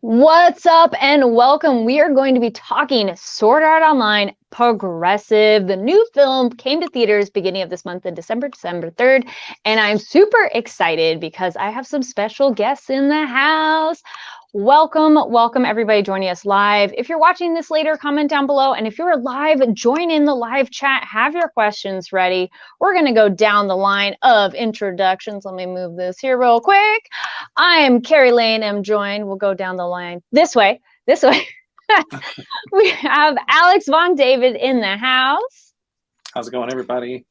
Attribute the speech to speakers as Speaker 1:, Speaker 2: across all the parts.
Speaker 1: What's up and welcome. We are going to be talking Sword Art Online Progressive. The new film came to theaters beginning of this month in December 3rd, and I'm super excited because I have some special guests in the house. Welcome everybody joining us live. If you're watching this later, comment down below, and if you're live, join in the live chat, have your questions ready. We're going to go down the line of introductions. Let me move this here real quick. I am Kari Lane. I'm joined. We'll go down the line this way. We have Alex Von David in the house.
Speaker 2: How's it going, everybody?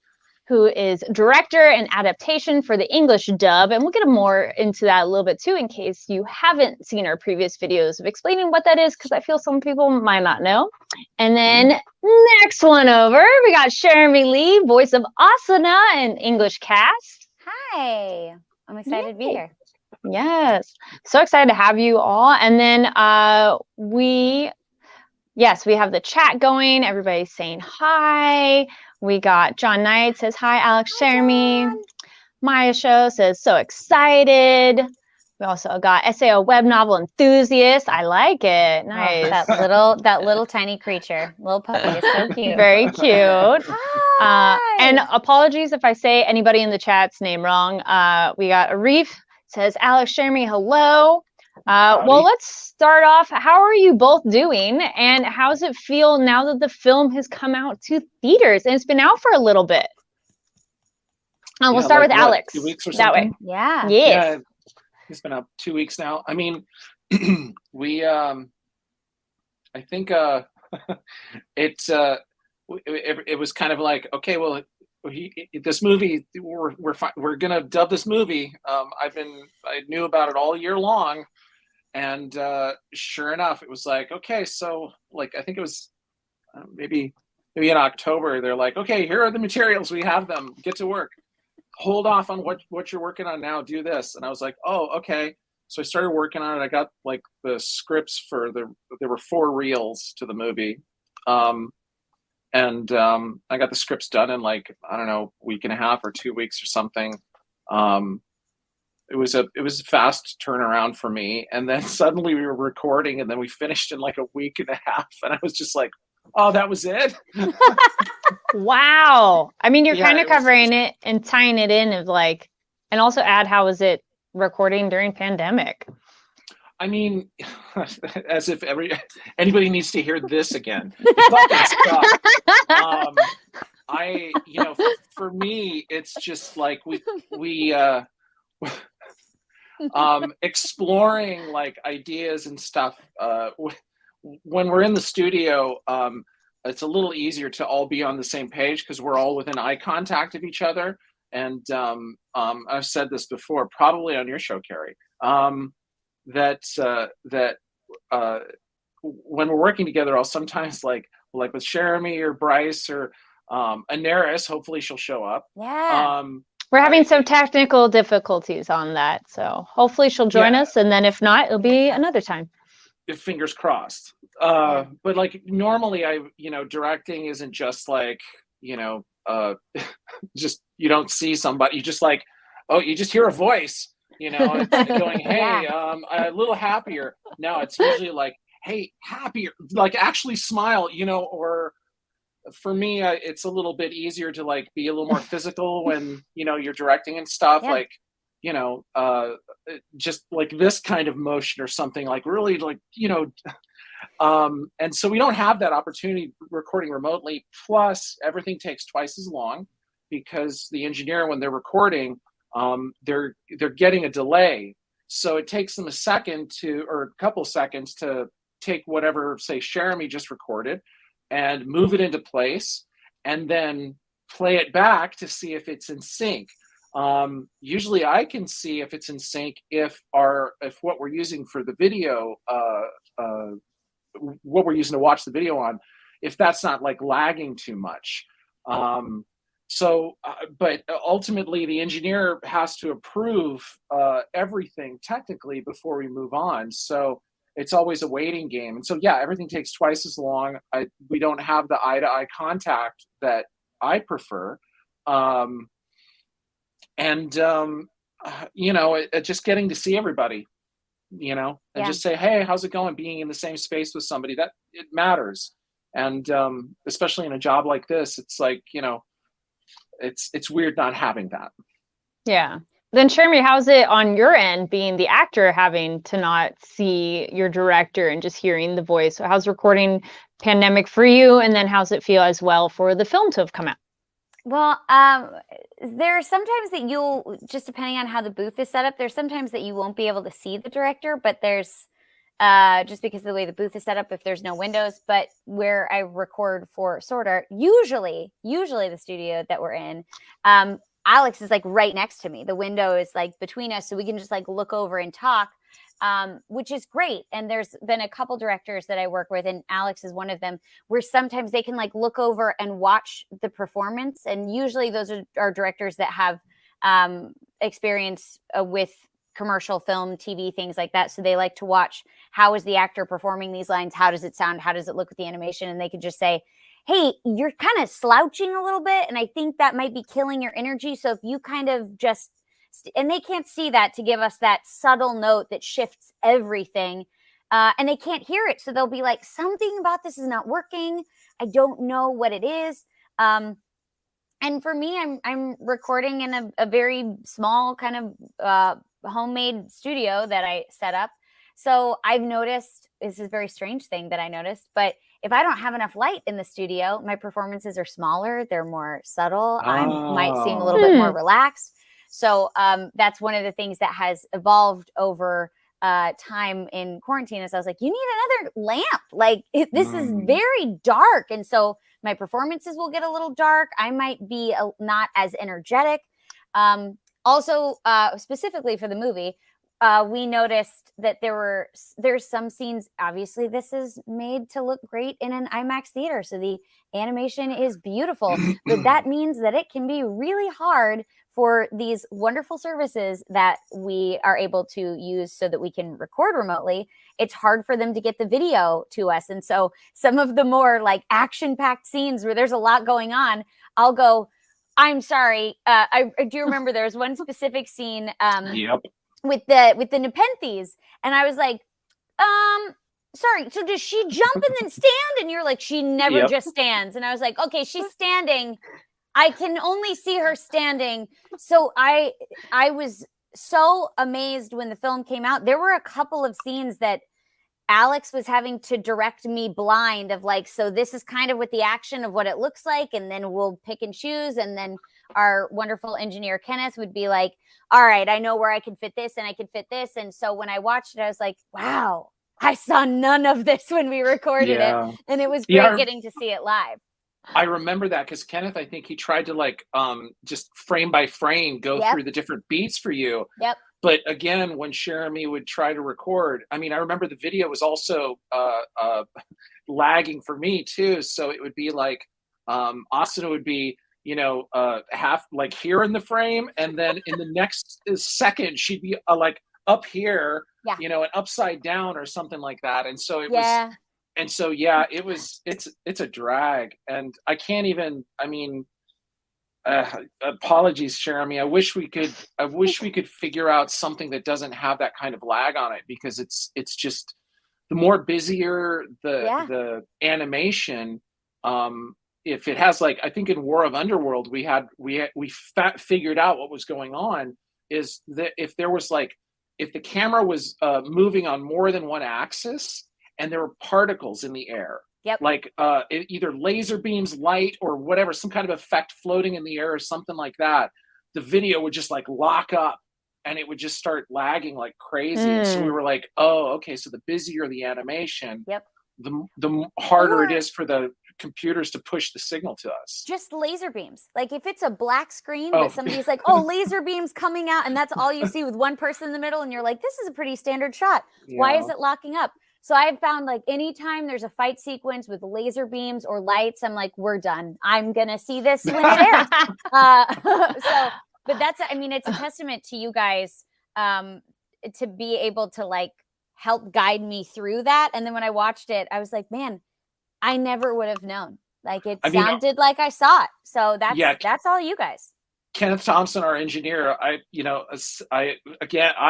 Speaker 1: Who is director and adaptation for the English dub. And we'll get more into that a little bit too, in case you haven't seen our previous videos of explaining what that is, because I feel some people might not know. And then next one over, we got Cherami Leigh, voice of Asuna in English cast.
Speaker 3: Hi, I'm excited to be here.
Speaker 1: Yes, so excited to have you all. And then we have the chat going. Everybody's saying hi. We got John Knight says hi, Alex, Cherami. Maya Show says so excited. We also got SAO web novel enthusiast. I like it. Nice.
Speaker 3: Oh, that little tiny creature, little puppy, is so cute.
Speaker 1: Very cute.
Speaker 3: Hi.
Speaker 1: And apologies if I say anybody in the chat's name wrong. We got Arif says Alex, Cherami, hello. Well, let's start off. How are you both doing? And how does it feel now that the film has come out to theaters and it's been out for a little bit? We'll start with Alex.
Speaker 2: 2 weeks or
Speaker 1: that way.
Speaker 3: Yeah.
Speaker 1: Yes.
Speaker 2: Yeah, it's been out 2 weeks now. I mean, we, I think it was kind of like, okay, well, this movie, we're gonna dub this movie. I knew about it all year long. And sure enough, it was like, okay, so like, I think it was maybe in October, they're like, okay, here are the materials. We have them. Get to work. Hold off on what you're working on now. Do this. And I was like, oh, okay. So I started working on it. I got like the scripts there were 4 reels to the movie. And I got the scripts done in like, I don't know, week and a half or 2 weeks or something. It was a fast turnaround for me. And then suddenly we were recording and then we finished in like a week and a half. And I was just like, oh, that was it?
Speaker 1: Wow. I mean, you're kind of covering it and tying it in of like, and also add, how was it recording during pandemic?
Speaker 2: I mean, as if anybody needs to hear this again. For me, it's just like we exploring like ideas and stuff. When we're in the studio, it's a little easier to all be on the same page because we're all within eye contact of each other. And I've said this before, probably on your show, Kari, that when we're working together, I'll sometimes like with Cherami or Bryce or Anaris, hopefully she'll show up.
Speaker 3: Yeah.
Speaker 1: We're having some technical difficulties on that, so hopefully she'll join us, and then if not, it'll be another time.
Speaker 2: Fingers crossed. But like normally directing isn't just like, just, you don't see somebody, you just like, oh, you just hear a voice, going, hey, a little happier. No, it's usually like, hey, happier, like actually smile, or for me, it's a little bit easier to like be a little more physical when, you're directing and stuff. Yeah. Like, just like this kind of motion or something, like really like, and so we don't have that opportunity recording remotely. Plus everything takes twice as long because the engineer, when they're recording, they're getting a delay. So it takes them a couple seconds to take whatever, say, Cherami just recorded and move it into place and then play it back to see if it's in sync. Usually I can see if it's in sync if what we're using for the video, what we're using to watch the video on, if that's not like lagging too much. But ultimately the engineer has to approve everything technically before we move on. So it's always a waiting game. And so, yeah, everything takes twice as long. We don't have the eye-to-eye contact that I prefer. Just getting to see everybody. and just say, hey, how's it going? Being in the same space with somebody, that it matters. And especially in a job like this, it's like, it's weird not having that.
Speaker 1: Yeah. Then Cherami, how's it on your end, being the actor, having to not see your director and just hearing the voice? So how's recording pandemic for you? And then how's it feel as well for the film to have come out?
Speaker 3: Well, there are sometimes that you'll, just depending on how the booth is set up, there's sometimes that you won't be able to see the director, but there's just because of the way the booth is set up, if there's no windows. But where I record for Sword Art, usually the studio that we're in, Alex is like right next to me. The window is like between us, so we can just like look over and talk, which is great. And there's been a couple directors that I work with, and Alex is one of them, where sometimes they can like look over and watch the performance. And usually those are directors that have experience with commercial film, TV, things like that. So they like to watch, how is the actor performing these lines? How does it sound? How does it look with the animation? And they could just say, hey, you're kind of slouching a little bit, and I think that might be killing your energy. So if you kind of just, and they can't see that to give us that subtle note that shifts everything. And they can't hear it. So they'll be like, something about this is not working. I don't know what it is. And for me, I'm recording in a very small kind of homemade studio that I set up. So I've noticed, this is a very strange thing that I noticed, but if I don't have enough light in the studio, my performances are smaller. They're more subtle. I might seem a little bit more relaxed. So that's one of the things that has evolved over time in quarantine. Is I was like, you need another lamp. Like this is very dark. And so my performances will get a little dark. I might be not as energetic. Also, specifically for the movie, we noticed that there's some scenes, obviously this is made to look great in an IMAX theater. So the animation is beautiful, but that means that it can be really hard for these wonderful services that we are able to use so that we can record remotely. It's hard for them to get the video to us. And so some of the more like action-packed scenes where there's a lot going on, I'll go, I'm sorry. I do remember there was one specific scene with the Nepenthes, and I was like, sorry, so does she jump and then stand? And you're like, she never just stands. And I was like, okay, she's standing. I can only see her standing. So I was so amazed when the film came out. There were a couple of scenes that Alex was having to direct me blind of like, so this is kind of with the action of what it looks like, and then we'll pick and choose. And then our wonderful engineer Kenneth would be like, all right, I know where I can fit this and I can fit this. And so when I watched it, I was like, wow, I saw none of this when we recorded it. And it was great getting to see it live.
Speaker 2: I remember that because Kenneth, I think he tried to like just frame by frame go through the different beats for you. But again, when Cherami would try to record, I mean, I remember the video was also lagging for me too. So it would be like Asuna would be, half like here in the frame, and then in the next second she'd be like up here, and upside down or something like that. And so it was. And so, it's a drag, and I can't even, apologies, Cherami. I wish we could figure out something that doesn't have that kind of lag on it, because it's just the more busier the animation, if it has like, I think in War of Underworld, we figured out what was going on is that if the camera was moving on more than one axis, and there were particles in the air, like either laser beams, light, or whatever, some kind of effect floating in the air or something like that, the video would just like lock up and it would just start lagging like crazy. And so we were like, oh, okay, so the busier the animation, the harder it is for the computers to push the signal to us.
Speaker 3: Just laser beams. Like if it's a black screen, but somebody's like, oh, laser beams coming out, and that's all you see with one person in the middle, and you're like, this is a pretty standard shot. Why is it locking up? So I've found like anytime there's a fight sequence with laser beams or lights, I'm like, we're done. I'm going to see this when it airs. But that's, it's a testament to you guys to be able to like help guide me through that. And then when I watched it, I was like, man, I never would have known. Like it sounded like I saw it. So that's all you guys.
Speaker 2: Kenneth Thompson, our engineer, I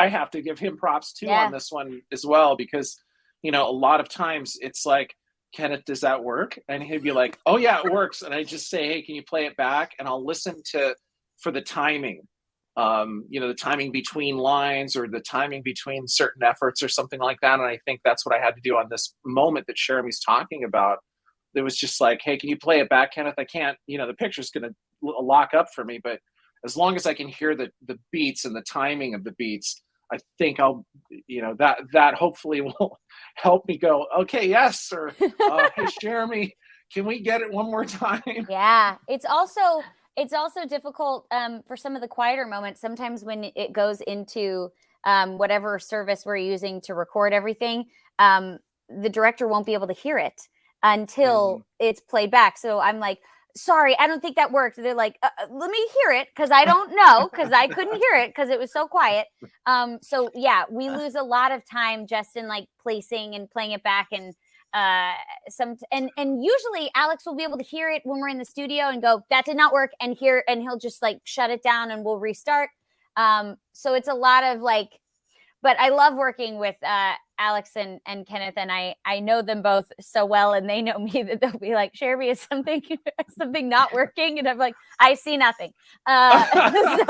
Speaker 2: have to give him props too on this one as well, because, a lot of times it's like, Kenneth, does that work? And he'd be like, oh yeah, it works. And I just say, hey, can you play it back? And I'll listen for the timing, the timing between lines or the timing between certain efforts or something like that. And I think that's what I had to do on this moment that Cherami's talking about. It was just like, hey, can you play it back, Kenneth? I can't, the picture's going to lock up for me, but as long as I can hear the beats and the timing of the beats, I think I'll, that hopefully will help me go, okay, yes, or hey, Cherami, can we get it one more time?
Speaker 3: Yeah, it's also difficult for some of the quieter moments. Sometimes when it goes into whatever service we're using to record everything, the director won't be able to hear it until it's played back. So I'm like, sorry, I don't think that worked. They're like, let me hear it, because I don't know, because I couldn't hear it because it was so quiet. So yeah, we lose a lot of time just in like placing and playing it back, and and usually Alex will be able to hear it when we're in the studio and go, that did not work, and he'll just like shut it down and we'll restart. So it's a lot of like, but I love working with Alex and Kenneth, and I know them both so well, and they know me, that they'll be like, Cherami, is something not working? And I'm like, I see nothing.
Speaker 1: I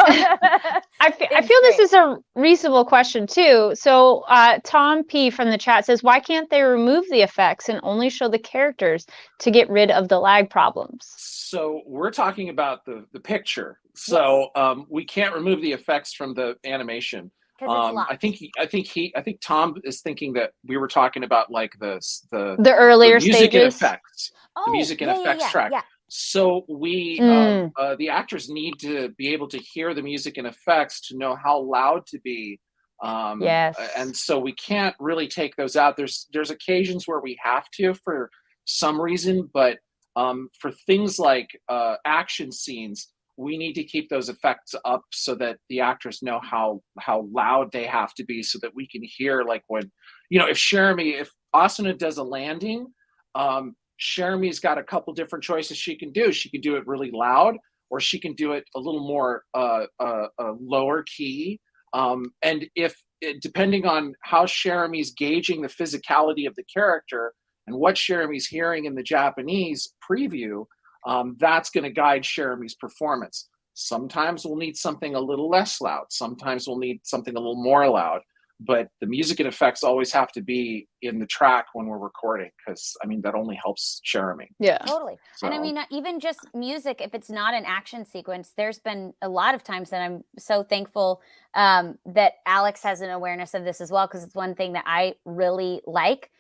Speaker 1: feel this is a reasonable question too. So Tom P from the chat says, why can't they remove the effects and only show the characters to get rid of the lag problems?
Speaker 2: So we're talking about the picture. So we can't remove the effects from the animation. I think Tom is thinking that we were talking about like the
Speaker 1: earlier
Speaker 2: music
Speaker 1: stages.
Speaker 2: And effects, the music and effects track. Yeah. So we the actors need to be able to hear the music and effects to know how loud to be. And so we can't really take those out. There's occasions where we have to for some reason, but for things like action scenes, we need to keep those effects up so that the actors know how loud they have to be, so that we can hear, like when, if Asuna does a landing, Cherami's got a couple different choices she can do. She can do it really loud, or she can do it a little more lower key. And depending on how Cherami's gauging the physicality of the character and what Cherami's hearing in the Japanese preview, that's going to guide Cherami's performance. Sometimes we'll need something a little less loud. Sometimes we'll need something a little more loud. But the music and effects always have to be in the track when we're recording, because that only helps Cherami.
Speaker 3: Yeah, totally. So. And I mean, even just music, if it's not an action sequence, there's been a lot of times that I'm so thankful that Alex has an awareness of this as well, because it's one thing that I really like.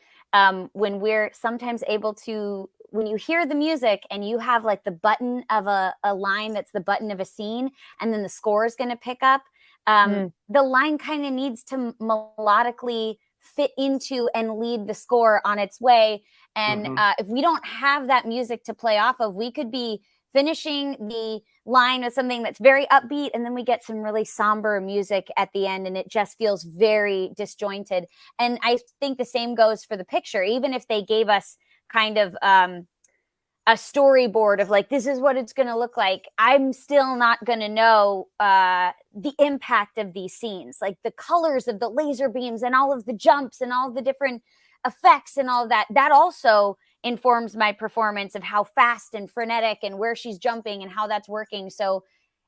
Speaker 3: When we're sometimes able to, when you hear the music and you have like the button of a line that's the button of a scene, and then the score is going to pick up, the line kind of needs to melodically fit into and lead the score on its way. And if we don't have that music to play off of, we could be finishing the line with something that's very upbeat, and then we get some really somber music at the end, and it just feels very disjointed. And I think the same goes for the picture. Even if they gave us kind of a storyboard of like, this is what it's going to look like, I'm still not going to know the impact of these scenes, like the colors of the laser beams and all of the jumps and all the different effects and all of that. That also informs my performance of how fast and frenetic and where she's jumping and how that's working. So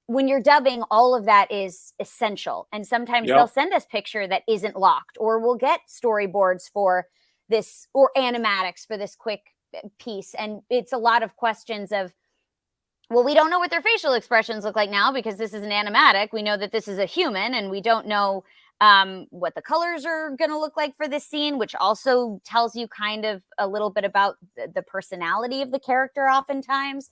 Speaker 3: when you're dubbing, all of that is essential. And sometimes they'll send us picture that isn't locked, or we'll get storyboards for this, or animatics for this quick piece. And it's a lot of questions of, well, we don't know what their facial expressions look like now because this is an animatic. We know that this is a human, and we don't know what the colors are going to look like for this scene, which also tells you kind of a little bit about the personality of the character oftentimes.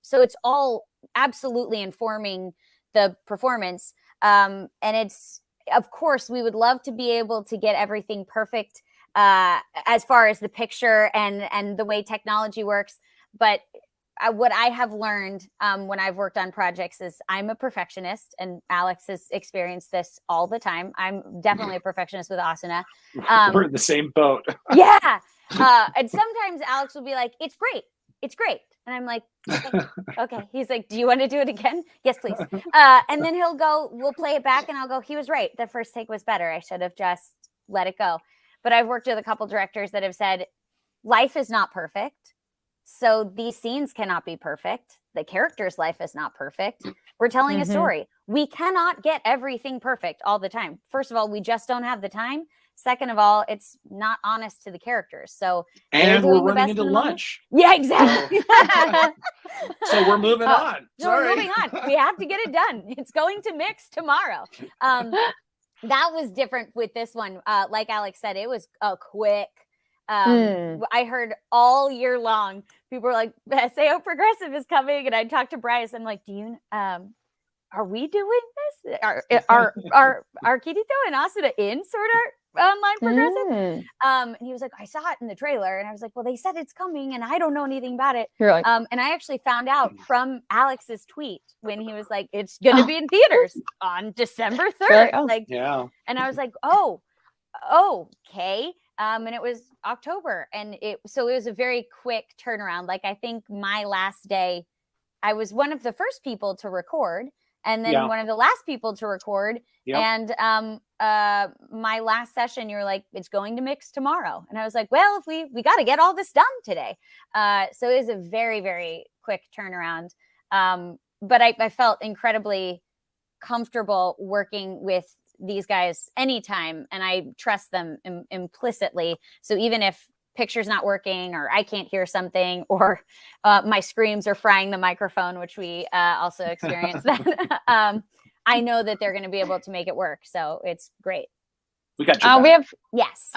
Speaker 3: So it's all absolutely informing the performance. And it's, of course, we would love to be able to get everything perfect as far as the picture and the way technology works. But what I have learned when I've worked on projects is I'm a perfectionist, and Alex has experienced this all the time. I'm definitely a perfectionist with Asuna.
Speaker 2: We're in the same boat.
Speaker 3: Yeah. And sometimes Alex will be like, it's great. it's great. And I'm like, okay. He's like, do you want to do it again? Yes, please. And then he'll go, we'll play it back and I'll go, he was right. The first take was better. I should have just let it go. But I've worked with a couple directors that have said, life is not perfect. So these scenes cannot be perfect. The character's life is not perfect. We're telling a story. We cannot get everything perfect all the time. First of all, we just don't have the time. Second of all, it's not honest to the characters. So
Speaker 2: and we're running into lunch.
Speaker 3: Yeah, exactly.
Speaker 2: So we're moving on.
Speaker 3: Sorry. We're moving on. We have to get it done. It's going to mix tomorrow. That was different with this one. Like Alex said, it was a quick. I heard all year long, people were like, SAO Progressive is coming. And I talked to Bryce. I'm like, are we doing this? Are Kirito and Asuna in Sword Art Online Progressive? And he was like, I saw it in the trailer. And I was like, well, they said it's coming and I don't know anything about it.
Speaker 1: You're like,
Speaker 3: and I actually found out from Alex's tweet when he was like, it's going to be in theaters on December 3rd.
Speaker 1: Like,
Speaker 2: yeah.
Speaker 3: And I was like, oh, okay. And it was October. And it was a very quick turnaround. Like, I think my last day, I was one of the first people to record. And then one of the last people to record. Yep. And my last session, you were like, it's going to mix tomorrow. And I was like, well, if we got to get all this done today. So it was a very, very quick turnaround. But I felt incredibly comfortable working with these guys anytime. And I trust them implicitly. So even if picture's not working or I can't hear something or my screams are frying the microphone, which we also experienced that. I know that they're going to be able to make it work. So it's great.
Speaker 2: We got you.
Speaker 1: We have
Speaker 3: yes.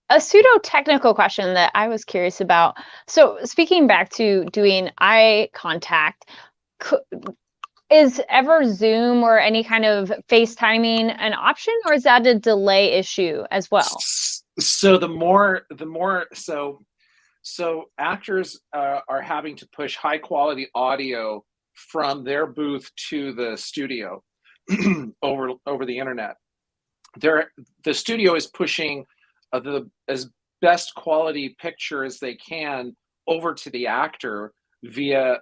Speaker 1: A pseudo technical question that I was curious about. So speaking back to doing eye contact, is ever Zoom or any kind of FaceTiming an option, or is that a delay issue as well?
Speaker 2: So so actors are having to push high quality audio from their booth to the studio over the internet. The studio is pushing the as best quality picture as they can over to the actor via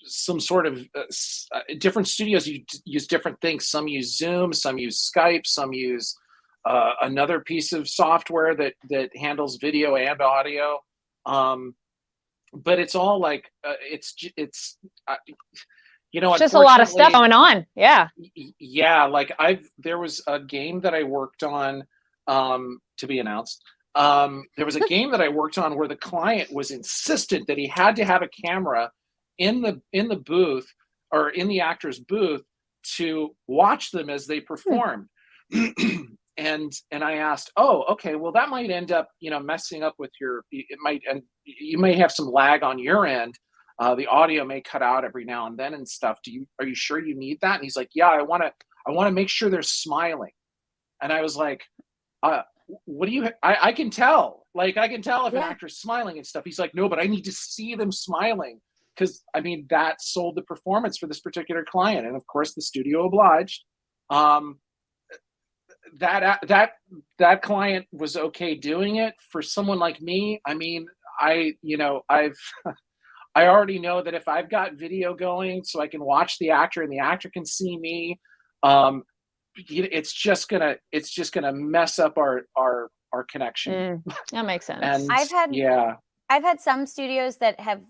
Speaker 2: some sort of different studios use different things. Some use Zoom, some use Skype, some use another piece of software that handles video and audio. But it's all like it's just a lot of stuff going on. Yeah. Yeah. Like there was a game that I worked on to be announced. There was a game that I worked on where the client was insistent that he had to have a camera in the booth or in the actor's booth to watch them as they performed. And I asked, oh, okay, well that might end up, messing up with and you may have some lag on your end. The audio may cut out every now and then and stuff. Are you sure you need that? And he's like, yeah, I want to make sure they're smiling. And I was like, what do you, I can tell, if an actor's smiling and stuff. He's like, no, but I need to see them smiling. Because that sold the performance for this particular client, and of course the studio obliged. That client was okay doing it. For someone like me, I already know that if I've got video going, so I can watch the actor and the actor can see me, it's just gonna mess up our connection.
Speaker 1: That makes sense.
Speaker 2: And
Speaker 3: I've had some studios that have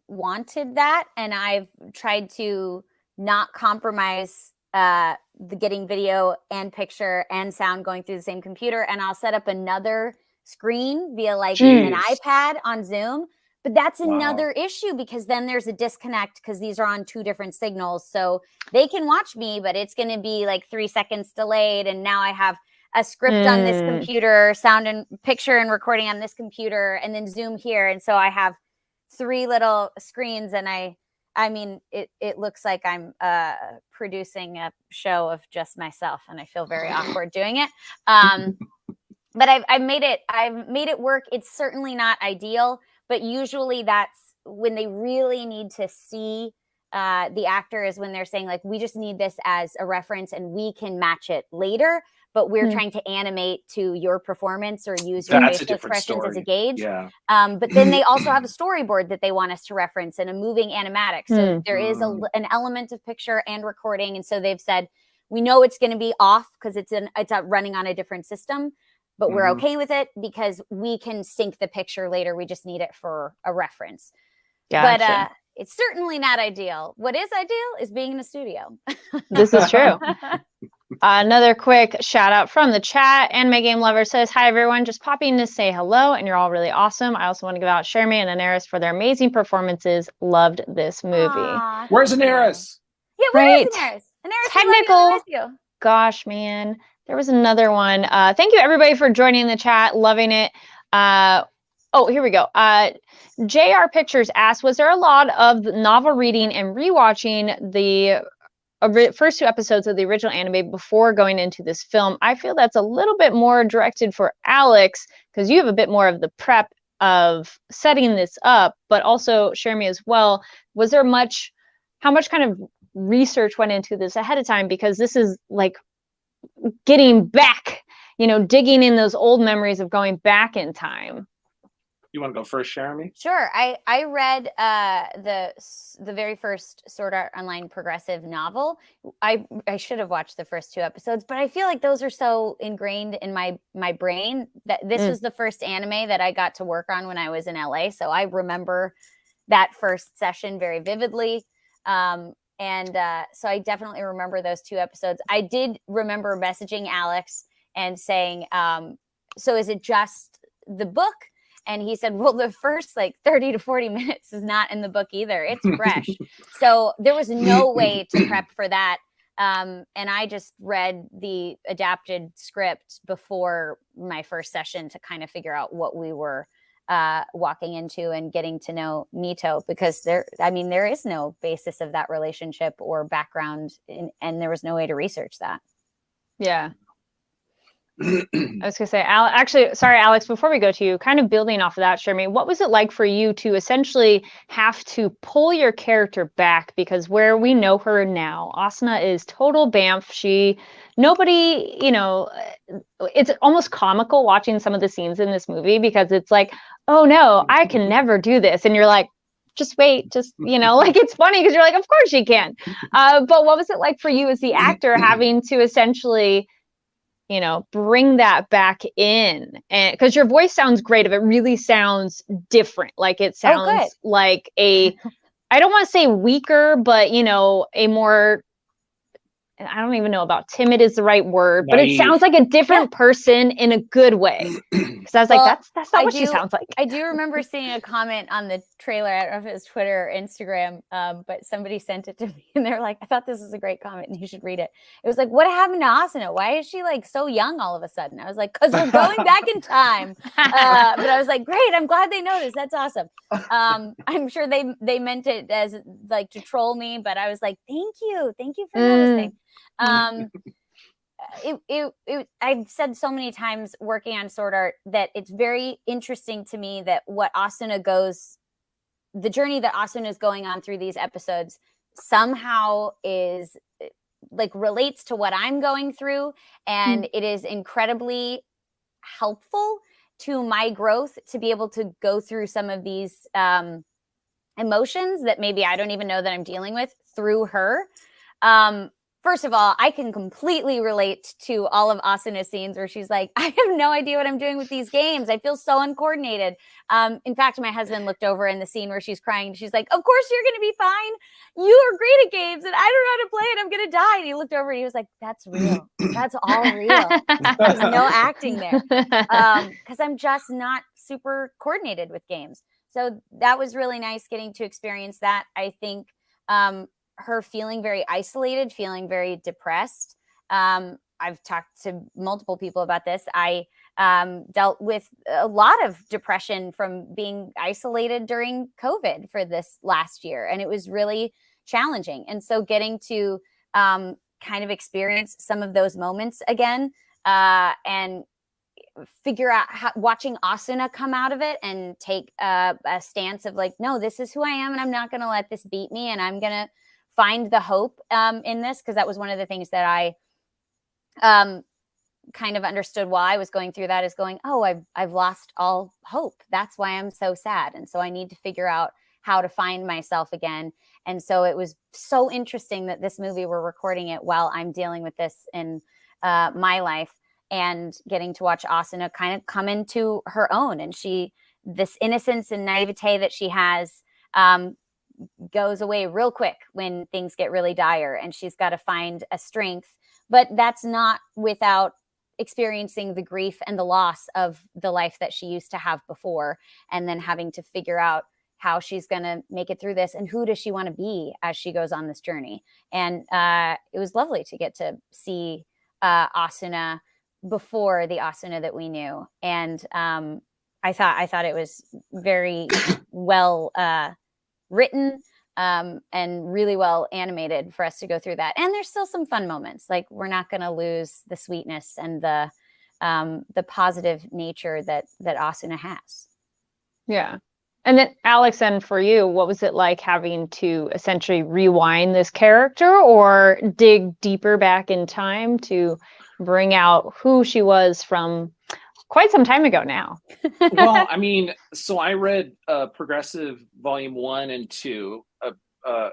Speaker 3: wanted that, and I've tried to not compromise the getting video and picture and sound going through the same computer, and I'll set up another screen via an iPad on Zoom. But that's another issue, because then there's a disconnect because these are on two different signals. So they can watch me, but it's going to be 3 seconds delayed, and now I have a script on this computer, sound and picture and recording on this computer, and then Zoom here, and so I have 3 little screens, and it looks like I'm producing a show of just myself, and I feel very awkward doing it. But I've made it work. It's certainly not ideal, but usually that's when they really need to see the actor, is when they're saying we just need this as a reference and we can match it later. but we're trying to animate to your performance or use your
Speaker 2: That's a
Speaker 3: facial
Speaker 2: different
Speaker 3: expressions as a
Speaker 2: story.
Speaker 3: gauge.
Speaker 2: Yeah.
Speaker 3: But then they also have a storyboard that they want us to reference and a moving animatic. So there is an element of picture and recording. And so they've said, we know it's going to be off because it's running on a different system, but we're okay with it because we can sync the picture later. We just need it for a reference.
Speaker 1: Gotcha.
Speaker 3: But it's certainly not ideal. What is ideal is being in a studio.
Speaker 1: This is true. Another quick shout out from the chat. Anime Game Lover says, hi, everyone. Just popping to say hello, and you're all really awesome. I also want to give out Cherami and Anaris for their amazing performances. Loved this movie.
Speaker 3: Aww,
Speaker 2: Where's Anaris?
Speaker 3: Yeah, where is
Speaker 1: Right.
Speaker 3: Anaris? Anaris,
Speaker 1: Technical.
Speaker 3: we miss you.
Speaker 1: Gosh, man. There was another one. Thank you, everybody, for joining the chat. Loving it. Oh, here we go. JR Pictures asked, was there a lot of novel reading and rewatching the first 2 episodes of the original anime before going into this film? I feel that's a little bit more directed for Alex because you have a bit more of the prep of setting this up, but also Cherami as well. Was there how much kind of research went into this ahead of time? Because this is like getting back, digging in those old memories of going back in time.
Speaker 2: You want to go first, Cherami?
Speaker 3: Sure. I read the very first Sword Art Online progressive novel. I should have watched the first 2 episodes, but I feel like those are so ingrained in my brain that this was the first anime that I got to work on when I was in LA. So I remember that first session very vividly. So I definitely remember those 2 episodes. I did remember messaging Alex and saying, so is it just the book? And he said, well, the first 30 to 40 minutes is not in the book either. It's fresh. So there was no way to prep for that. And I just read the adapted script before my first session to kind of figure out what we were walking into and getting to know Nito, because there is no basis of that relationship or background, and there was no way to research that.
Speaker 1: Yeah. I was going to say, sorry, Alex, before we go to you, kind of building off of that, Cherami, what was it like for you to essentially have to pull your character back? Because where we know her now, Asuna is total Banff. It's almost comical watching some of the scenes in this movie because it's like, oh no, I can never do this. And you're like, just wait, it's funny because you're like, of course you can. But what was it like for you as the actor having to essentially bring that back in? And because your voice sounds great, if it really sounds different, like it sounds like I don't want to say weaker, but a more, I don't even know about timid is the right word, but it sounds like a different person in a good way. Because I was like, that's not what she sounds like.
Speaker 3: I do remember seeing a comment on the trailer. I don't know if it was Twitter or Instagram, but somebody sent it to me and they're like, I thought this was a great comment and you should read it. It was like, what happened to Asuna? Why is she so young all of a sudden? I was like, because we're going back in time. But I was like, great, I'm glad they noticed. That's awesome. I'm sure they meant it as to troll me, but I was like, thank you for noticing. I've said so many times working on Sword Art that it's very interesting to me that the journey that Asuna is going on through these episodes somehow is relates to what I'm going through, and it is incredibly helpful to my growth to be able to go through some of these emotions that maybe I don't even know that I'm dealing with through her. First of all, I can completely relate to all of Asuna's scenes where she's like, I have no idea what I'm doing with these games. I feel so uncoordinated. In fact, my husband looked over in the scene where she's crying. She's like, of course you're going to be fine. You are great at games and I don't know how to play it. I'm going to die. And he looked over and he was like, that's real. That's all real. There's no acting there. Because I'm just not super coordinated with games. So that was really nice getting to experience that. I think her feeling very isolated, feeling very depressed. I've talked to multiple people about this. I dealt with a lot of depression from being isolated during COVID for this last year, and it was really challenging. And so getting to kind of experience some of those moments again and figure out watching Asuna come out of it and take a stance of no, this is who I am and I'm not going to let this beat me, and I'm going to find the hope in this, because that was one of the things that I kind of understood why I was going through that, is going, oh, I've lost all hope. That's why I'm so sad. And so I need to figure out how to find myself again. And so it was so interesting that this movie, we're recording it while I'm dealing with this in my life, and getting to watch Asuna kind of come into her own. And this innocence and naivete that she has goes away real quick when things get really dire, and she's got to find a strength. But that's not without experiencing the grief and the loss of the life that she used to have before, and then having to figure out how she's going to make it through this, and who does she want to be as she goes on this journey. And it was lovely to get to see Asuna before the Asuna that we knew. And I thought it was very well written and really well animated for us to go through that. And there's still some fun moments. Like, we're not going to lose the sweetness and the positive nature that Asuna has.
Speaker 1: Yeah. And then Alex, and for you, what was it like having to essentially rewind this character or dig deeper back in time to bring out who she was from quite some time ago now?
Speaker 2: Well, I mean, so I read Progressive Volume 1 and 2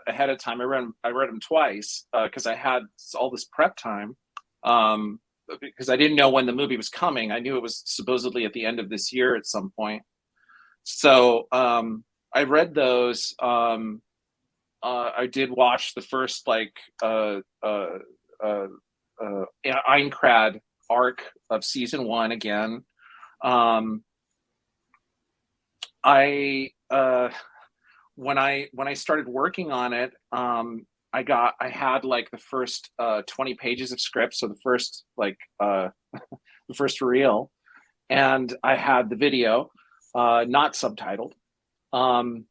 Speaker 2: ahead of time. I read them twice because I had all this prep time because I didn't know when the movie was coming. I knew it was supposedly at the end of this year at some point. So I read those. I did watch the first Aincrad arc of season 1 again. When I started working on it, I had like the first 20 pages of script, so the first the first reel, and I had the video. Not subtitled. And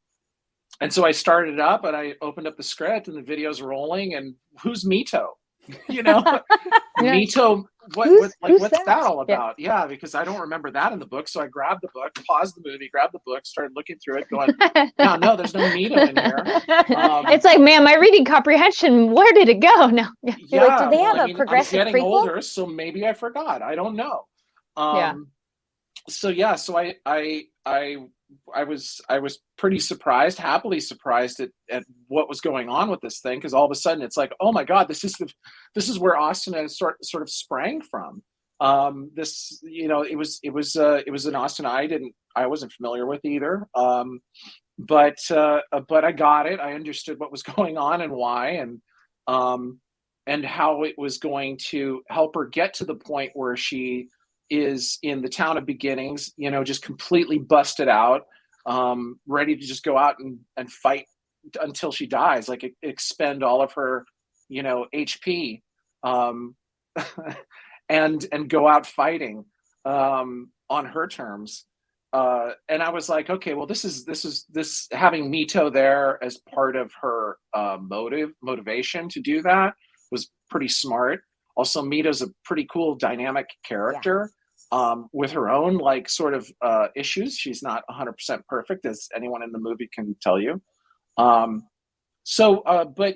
Speaker 2: so I started it up and I opened up the script and the video's rolling, and who's Mito? You know,
Speaker 1: Yeah.
Speaker 2: Mito,
Speaker 1: Who's
Speaker 2: what's
Speaker 1: that?
Speaker 2: that all about? Yeah, because I don't remember that in the book. So I grabbed the book, paused the movie, grabbed the book, started looking through it, going, no, there's no Mito in here.
Speaker 1: It's like, man, my reading comprehension, where did it go? No.
Speaker 3: You're like, do they have a progressive
Speaker 2: I'm getting
Speaker 3: prequel?
Speaker 2: older, so maybe I forgot. I don't know.
Speaker 1: Yeah.
Speaker 2: So yeah, so I was pretty surprised, happily surprised at what was going on with this thing, because all of a sudden it's like, oh my God, this is where Asuna sort of sprang from. This, you know, it was an Asuna I wasn't familiar with either. But I got it. I understood what was going on and why, and how it was going to help her get to the point where she is in the town of beginnings, you know, just completely busted out, ready to just go out and fight until she dies, like expend all of her, you know, HP, and go out fighting on her terms. And I was like, okay, well, this having Mito there as part of her motivation to do that was pretty smart. Also, Mito's a pretty cool dynamic character. Yeah. With her own like sort of issues. She's not 100% perfect, as anyone in the movie can tell you. But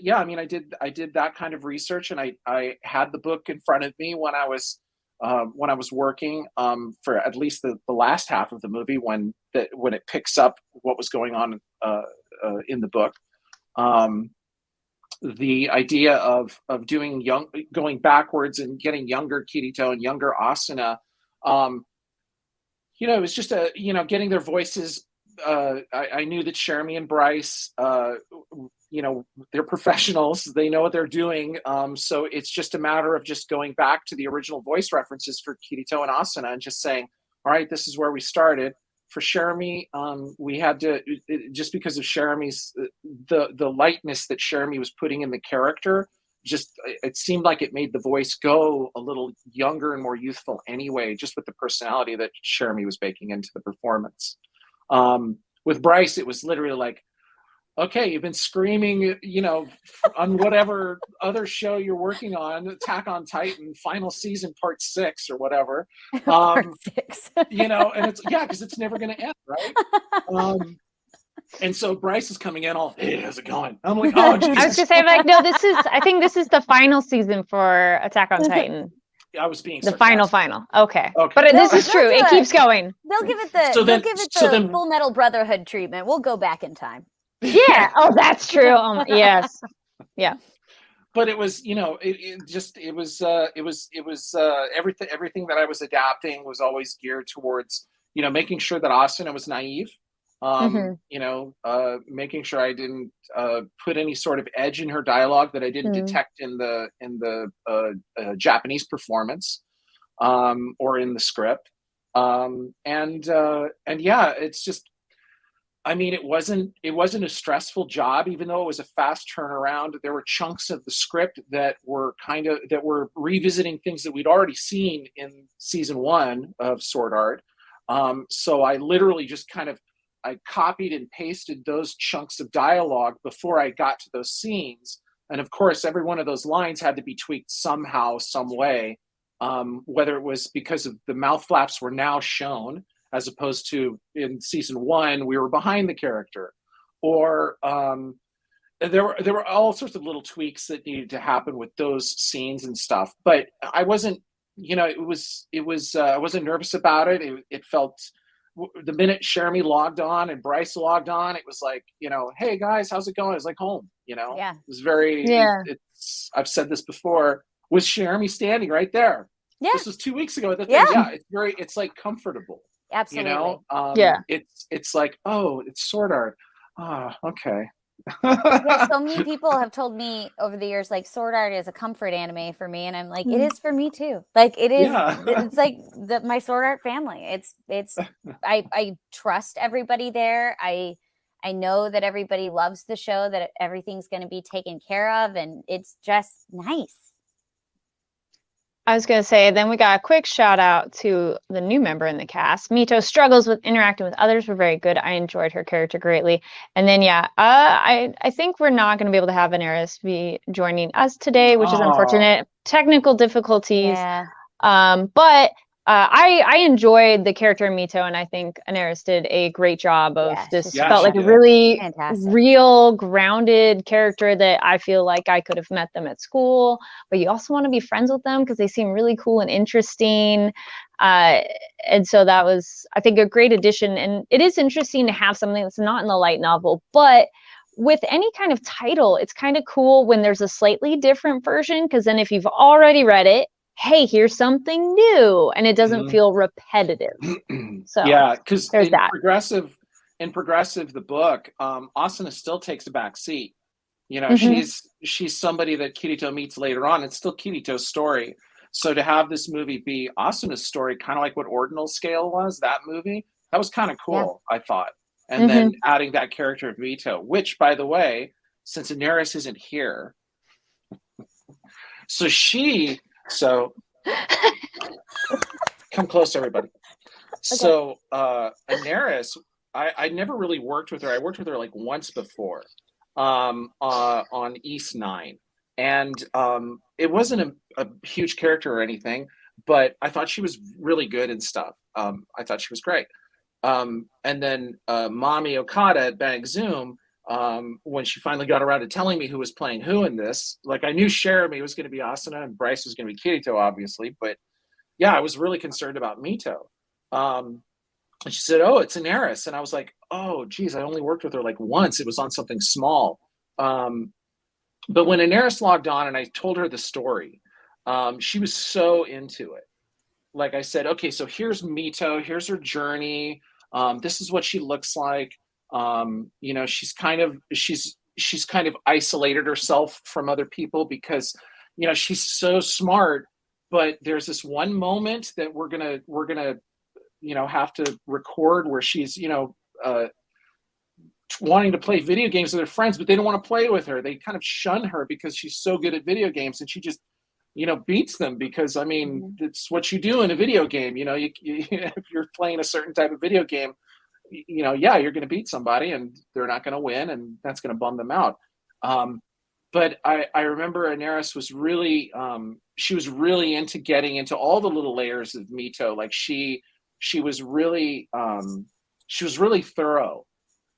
Speaker 2: yeah, I mean, I did that kind of research, and I had the book in front of me when I was working for at least the last half of the movie, when it picks up what was going on in the book. The idea of going backwards and getting younger Kirito and younger Asuna. You know, it was just getting their voices. I knew that Cherami and Bryce, you know, they're professionals. They know what they're doing. So it's just a matter of just going back to the original voice references for Kirito and Asuna and just saying, all right, this is where we started. For Cherami, we had to, just because of Cherami's, the lightness that Cherami was putting in the character, just it seemed like it made the voice go a little younger and more youthful anyway, just with the personality that Cherami was baking into the performance. With Bryce, it was literally like, okay, you've been screaming, you know, on whatever other show you're working on, Attack on Titan, final season, part 6 or whatever.
Speaker 3: Part 6.
Speaker 2: You know, and it's, yeah, because it's never going to end, right? And so Bryce is coming in all, hey, how's it going? I'm like, oh, Jesus.
Speaker 1: I was just saying, like, no, I think this is the final season for Attack on Titan.
Speaker 2: I was being
Speaker 1: The
Speaker 2: sarcastic.
Speaker 1: final. Okay.
Speaker 2: Okay.
Speaker 1: But this
Speaker 3: They'll-
Speaker 1: is true.
Speaker 3: they'll
Speaker 1: It
Speaker 3: do
Speaker 1: keeps going.
Speaker 3: They'll give it the
Speaker 2: So then-
Speaker 3: they'll give it
Speaker 2: so
Speaker 3: the
Speaker 2: then-
Speaker 3: Full Metal Brotherhood treatment. We'll go back in time.
Speaker 1: Yeah. Oh, that's true. Yes. Yeah.
Speaker 2: But it was, everything that I was adapting was always geared towards, making sure that Asuna was naive. Making sure I didn't put any sort of edge in her dialogue that I didn't detect in the Japanese performance, or in the script. And yeah, it's just, it wasn't a stressful job, even though it was a fast turnaround. There were chunks of the script that were revisiting things that we'd already seen in season 1 of Sword Art. So I literally just I copied and pasted those chunks of dialogue before I got to those scenes. And of course, every one of those lines had to be tweaked somehow, some way, whether it was because of the mouth flaps were now shown, as opposed to in season 1, we were behind the character, or there were all sorts of little tweaks that needed to happen with those scenes and stuff. But I wasn't, I wasn't nervous about it. It felt, the minute Cherami logged on and Bryce logged on, it was like, hey guys, how's it going? It's like home,
Speaker 3: Yeah.
Speaker 2: It was very, I've said this before, with Cherami standing right there.
Speaker 3: Yeah.
Speaker 2: This was 2 weeks ago at the thing.
Speaker 3: Yeah.
Speaker 2: Yeah, it's like comfortable.
Speaker 3: Absolutely.
Speaker 2: It's like, oh, it's Sword Art. Okay.
Speaker 3: Yeah, so many people have told me over the years, like, Sword Art is a comfort anime for me, and I'm like, it is for me too. Like, it is.
Speaker 2: Yeah.
Speaker 3: It's like my Sword Art family. It's. I trust everybody there. I know that everybody loves the show, that everything's going to be taken care of, and it's just nice.
Speaker 1: I was going to say, then we got a quick shout out to the new member in the cast. Mito struggles with interacting with others. Were very good. I enjoyed her character greatly. And then, I think we're not going to be able to have Aneris be joining us today, which is unfortunate. Technical difficulties.
Speaker 3: Yeah.
Speaker 1: But I enjoyed the character Mito, and I think Aneris did a great job of this. Felt like a really real, grounded character that I feel like I could have met them at school. But you also want to be friends with them because they seem really cool and interesting. And so that was, I think, a great addition. And it is interesting to have something that's not in the light novel, but with any kind of title, it's kind of cool when there's a slightly different version, because then if you've already read it, hey, here's something new, and it doesn't feel repetitive. So
Speaker 2: yeah, because
Speaker 1: there's that.
Speaker 2: Progressive, the book, Asuna still takes a back seat. She's somebody that Kirito meets later on. It's still Kirito's story. So to have this movie be Asuna's story, kind of like what Ordinal Scale was, that movie, that was kind of cool, I thought. And then adding that character of Mito, which, by the way, since Aneris isn't here, so come close, everybody. Okay. So Aneris, I never really worked with her. I worked with her like once before on East 9. And it wasn't a huge character or anything, but I thought she was really good and stuff. I thought she was great. And then Mami Okada at Bang Zoom, when she finally got around to telling me who was playing who in this, like, I knew Cherami was going to be Asuna and Bryce was going to be Kirito, obviously, but yeah, I was really concerned about Mito. And she said, oh, it's Aneris. And I was like, oh, geez, I only worked with her like once. It was on something small. But when Aneris logged on and I told her the story, she was so into it. Like I said, okay, so here's Mito, here's her journey. This is what she looks like. She's kind of isolated herself from other people because, she's so smart, but there's this one moment that we're gonna, have to record where she's, wanting to play video games with her friends, but they don't want to play with her. They kind of shun her because she's so good at video games, and she just, beats them because, it's what you do in a video game. If you're playing a certain type of video game, you're going to beat somebody and they're not going to win, and that's going to bum them out. But I remember Aneris was really, she was really into getting into all the little layers of Mito. Like she was really thorough.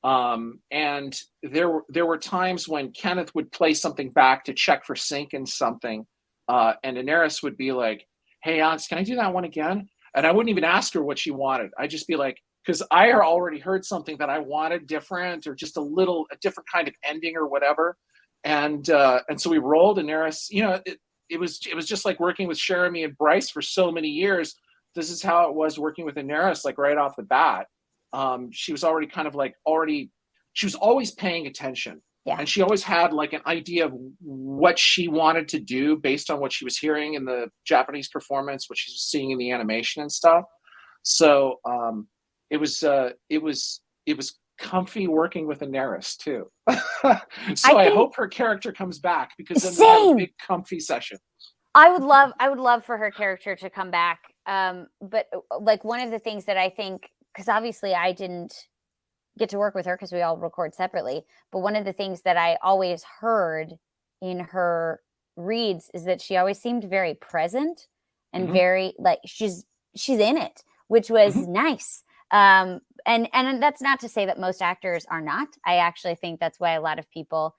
Speaker 2: And there were times when Kenneth would play something back to check for sync in something. And Aneris would be like, hey, Alex, can I do that one again? And I wouldn't even ask her what she wanted. I'd just be like, because I had already heard something that I wanted different, or just a different kind of ending or whatever. And so we rolled, and Eris, it was just like working with Cherami and Bryce for so many years. This is how it was working with Daenerys, like right off the bat. She was already kind of like she was always paying attention.
Speaker 3: Yeah.
Speaker 2: And she always had like an idea of what she wanted to do based on what she was hearing in the Japanese performance, what she was seeing in the animation and stuff. So it was comfy working with Daenerys too. So I hope her character comes back, because then we have a big comfy session.
Speaker 3: I would love for her character to come back. But like one of the things that I think, because obviously I didn't get to work with her because we all record separately, but one of the things that I always heard in her reads is that she always seemed very present and very like she's in it, which was nice. And that's not to say that most actors are not. I actually think that's why a lot of people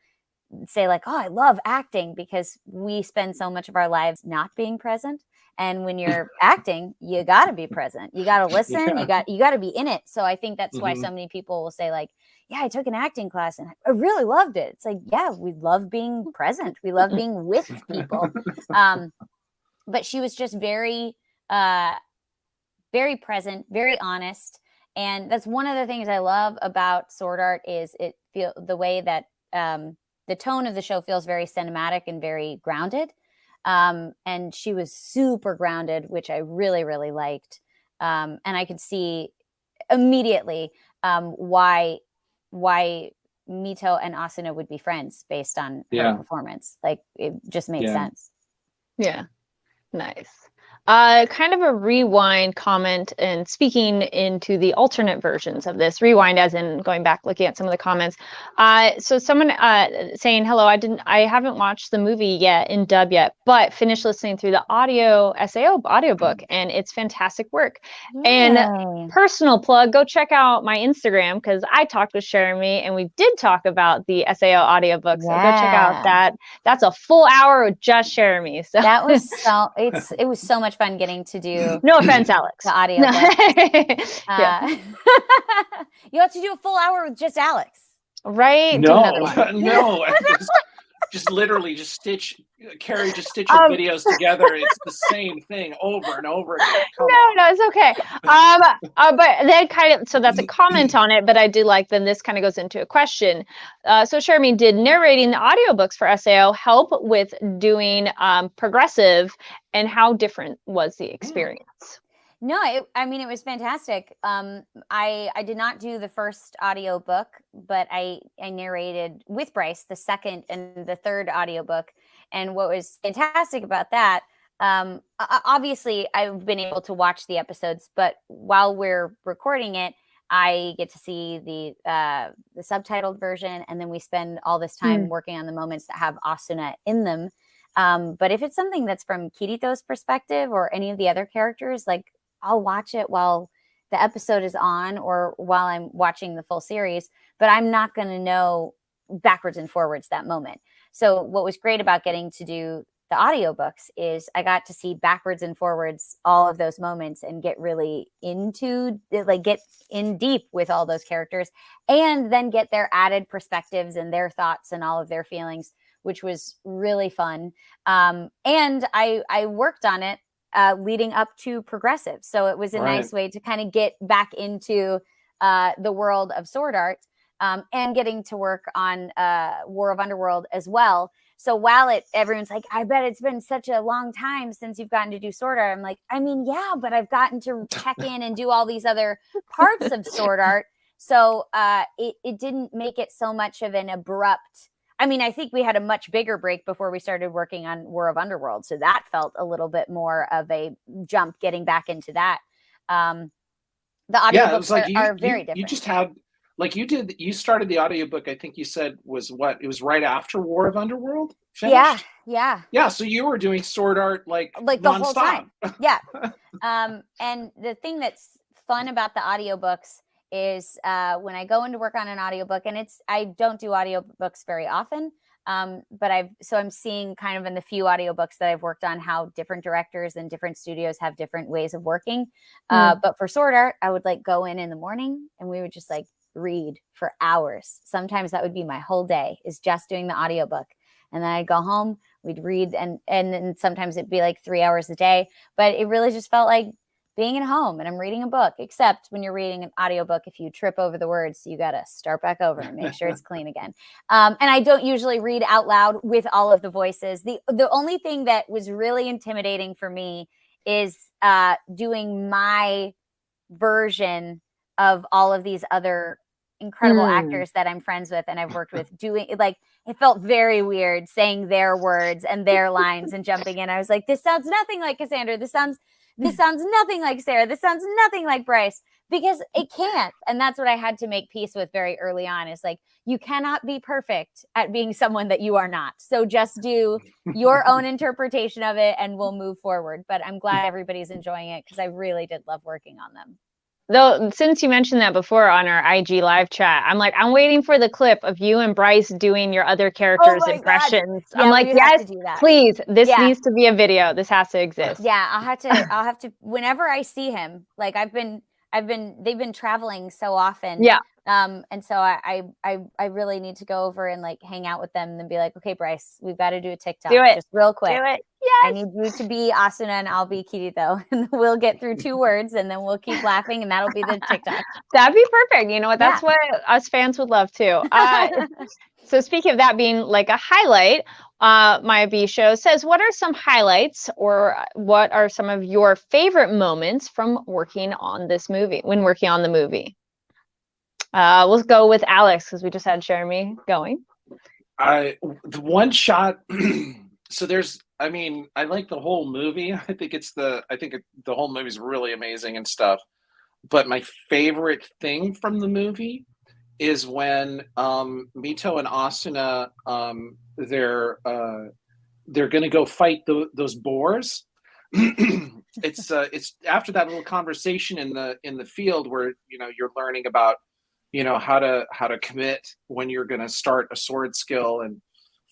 Speaker 3: say like, oh, I love acting, because we spend so much of our lives not being present. And when you're acting, you got to be present. You got to listen.
Speaker 2: Yeah.
Speaker 3: You got to be in it. So I think that's why so many people will say like, yeah, I took an acting class and I really loved it. It's like, yeah, we love being present. We love being with people. But she was just very, very present, very honest. And that's one of the things I love about Sword Art is the way that the tone of the show feels very cinematic and very grounded. And she was super grounded, which I really, really liked. And I could see immediately why Mito and Asuna would be friends based on her performance. Like it just made sense.
Speaker 1: Yeah. Nice. Kind of a rewind comment, and speaking into the alternate versions of this, rewind as in going back, looking at some of the comments. So someone saying, hello, I haven't watched the movie yet in dub yet, but finished listening through the SAO audiobook, and it's fantastic work.
Speaker 3: Yay.
Speaker 1: And personal plug, go check out my Instagram, because I talked with Cherami and we did talk about the SAO audiobook. So go check out that. That's a full hour with just Cherami. So
Speaker 3: that was it was so much fun getting to do.
Speaker 1: No offense, Alex.
Speaker 3: The audio. You have to do a full hour with just Alex,
Speaker 1: right?
Speaker 2: No. Just literally Kari stitch your videos together. It's the same thing over and over again.
Speaker 1: No, it's okay. But then kind of, so that's a comment on it, but I do like, then this kind of goes into a question. So Cherami, did narrating the audiobooks for SAO help with doing progressive, and how different was the experience?
Speaker 3: No, it was fantastic. I did not do the first audiobook, but I narrated with Bryce the second and the third audiobook. And what was fantastic about that, obviously I've been able to watch the episodes, but while we're recording it, I get to see the subtitled version, and then we spend all this time working on the moments that have Asuna in them. But if it's something that's from Kirito's perspective or any of the other characters, like I'll watch it while the episode is on or while I'm watching the full series, but I'm not going to know backwards and forwards that moment. So what was great about getting to do the audiobooks is I got to see backwards and forwards all of those moments and get really into, like, get in deep with all those characters, and then get their added perspectives and their thoughts and all of their feelings, which was really fun. And I worked on it leading up to progressive. So it was a nice way to kind of get back into the world of Sword Art, and getting to work on War of Underworld as well. So while everyone's like, I bet it's been such a long time since you've gotten to do Sword Art. I'm like, I mean, yeah, but I've gotten to check in and do all these other parts of Sword Art. So it didn't make it so much of an abrupt. I mean, I think we had a much bigger break before we started working on War of Underworld. So that felt a little bit more of a jump getting back into that. The audiobooks are very different.
Speaker 2: You just had, like you started the audiobook, I think you said was what? It was right after War of Underworld finished?
Speaker 3: Yeah.
Speaker 2: Yeah, so you were doing Sword Art like
Speaker 3: the
Speaker 2: nonstop.
Speaker 3: whole time. Yeah. And the thing that's fun about the audiobooks is when I go into work on an audiobook, and I don't do audiobooks very often, But I'm seeing kind of in the few audiobooks that I've worked on how different directors and different studios have different ways of working. But for Sword Art, I would like go in the morning and we would just like read for hours. Sometimes that would be my whole day, is just doing the audiobook. And then I'd go home, we'd read, and then sometimes it'd be like 3 hours a day. But it really just felt like being at home and I'm reading a book, except when you're reading an audiobook, if you trip over the words, you got to start back over and make sure it's clean again. And I don't usually read out loud with all of the voices. The only thing that was really intimidating for me is doing my version of all of these other incredible actors that I'm friends with and I've worked with, doing like, it felt very weird saying their words and their lines and jumping in. I was like, this sounds nothing like Cassandra. This sounds nothing like Sarah. This sounds nothing like Bryce, because it can't. And that's what I had to make peace with very early on, is like, you cannot be perfect at being someone that you are not. So just do your own interpretation of it and we'll move forward. But I'm glad everybody's enjoying it, because I really did love working on them.
Speaker 1: Though, since you mentioned that before on our IG live chat, I'm like, I'm waiting for the clip of you and Bryce doing your other characters' impressions.
Speaker 3: Yeah,
Speaker 1: I'm like, yes, please. This needs to be a video. This has to exist.
Speaker 3: Yeah, I'll have to. Whenever I see him, like they've been traveling so often.
Speaker 1: Yeah.
Speaker 3: And so I really need to go over and like hang out with them and be like, okay, Bryce, we've got to do a TikTok.
Speaker 1: Do it.
Speaker 3: Just real quick.
Speaker 1: Do it.
Speaker 3: Yes. I need you to be Asuna and I'll be Kirito, and we'll get through 2 words and then we'll keep laughing and that'll be the TikTok.
Speaker 1: That'd be perfect. You know what? That's what us fans would love too. So speaking of that being like a highlight, Maya B Show says, what are some highlights, or what are some of your favorite moments from working on this movie, when working on the movie? We'll go with Alex, because we just had Cherami going.
Speaker 2: The one shot. So I like the whole movie. I think the whole movie is really amazing and stuff. But my favorite thing from the movie is when Mito and Asuna, they're going to go fight those boars. It's after that little conversation in the field where you're learning about how to commit when you're going to start a sword skill and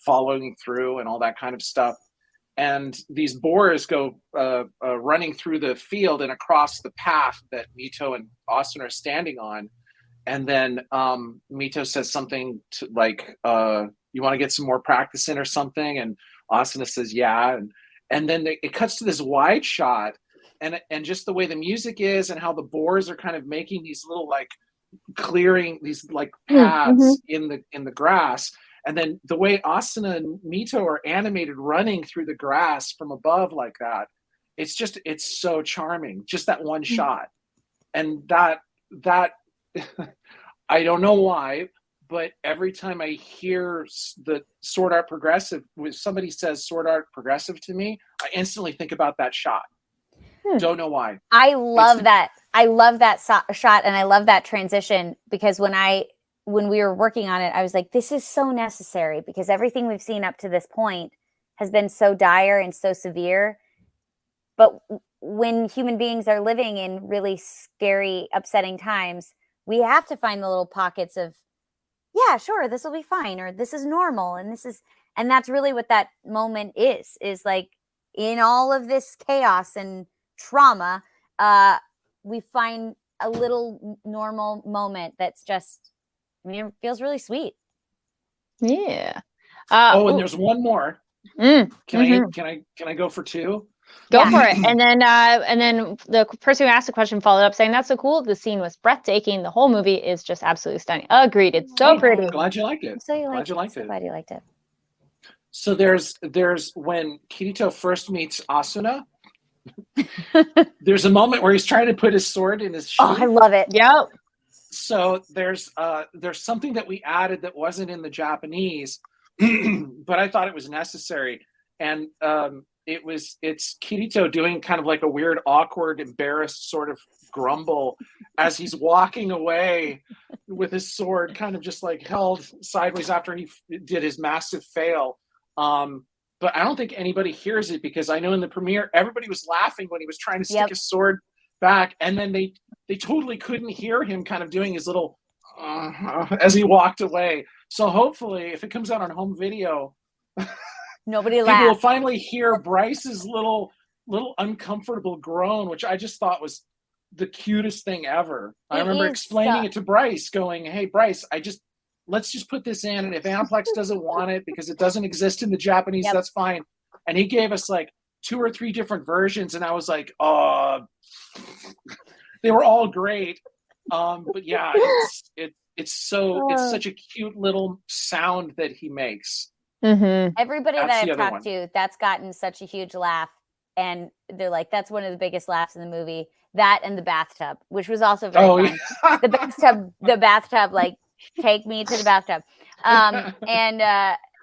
Speaker 2: following through and all that kind of stuff. And these boars go running through the field and across the path that Mito and Asuna are standing on. And then Mito says something like, you want to get some more practice in or something? And Asuna says, yeah. And then it cuts to this wide shot, and just the way the music is and how the boars are kind of making these little like clearing these like paths in the grass. And then the way Asuna and Mito are animated running through the grass from above like that, it's so charming. Just that one shot. And that I don't know why, but every time I hear the Sword Art Progressive, when somebody says Sword Art Progressive to me, I instantly think about that shot. Don't know why.
Speaker 3: I love that. I love that shot, and I love that transition, because when we were working on it, I was like, this is so necessary, because everything we've seen up to this point has been so dire and so severe. But when human beings are living in really scary, upsetting times, we have to find the little pockets of, yeah, sure, this will be fine, or this is normal, and that's really what that moment is like, in all of this chaos and trauma, we find a little normal moment that's just, it feels really sweet.
Speaker 1: Yeah.
Speaker 2: And there's one more. Can I go for 2?
Speaker 1: Go for it. And then the person who asked the question followed up saying, that's so cool. The scene was breathtaking. The whole movie is just absolutely stunning. Agreed. It's so pretty.
Speaker 2: Glad you liked it.
Speaker 3: Glad you liked it.
Speaker 2: So there's when Kirito first meets Asuna, there's a moment where he's trying to put his sword in his sheath.
Speaker 3: Oh, I love it.
Speaker 1: Yep.
Speaker 2: So there's something that we added that wasn't in the Japanese, but I thought it was necessary. And it's Kirito doing kind of like a weird, awkward, embarrassed sort of grumble as he's walking away with his sword kind of just like held sideways after he did his massive fail. But I don't think anybody hears it, because I know in the premiere, everybody was laughing when he was trying to stick his sword back. And then they totally couldn't hear him kind of doing his little as he walked away. So hopefully, if it comes out on home video,
Speaker 3: Nobody
Speaker 2: people will
Speaker 3: laughed.
Speaker 2: finally hear Bryce's little uncomfortable groan, which I just thought was the cutest thing ever. I remember explaining it to Bryce, going, "Hey, Bryce, let's just put this in, and if Aniplex doesn't want it because it doesn't exist in the Japanese, that's fine." And he gave us like 2 or 3 different versions, and I was like, "Oh." They were all great. But yeah, it's such a cute little sound that he makes.
Speaker 3: Everybody that I've talked to, that's gotten such a huge laugh, and they're like, that's one of the biggest laughs in the movie. That and the bathtub, which was also very fun. Yeah. The bathtub, like, take me to the bathtub. And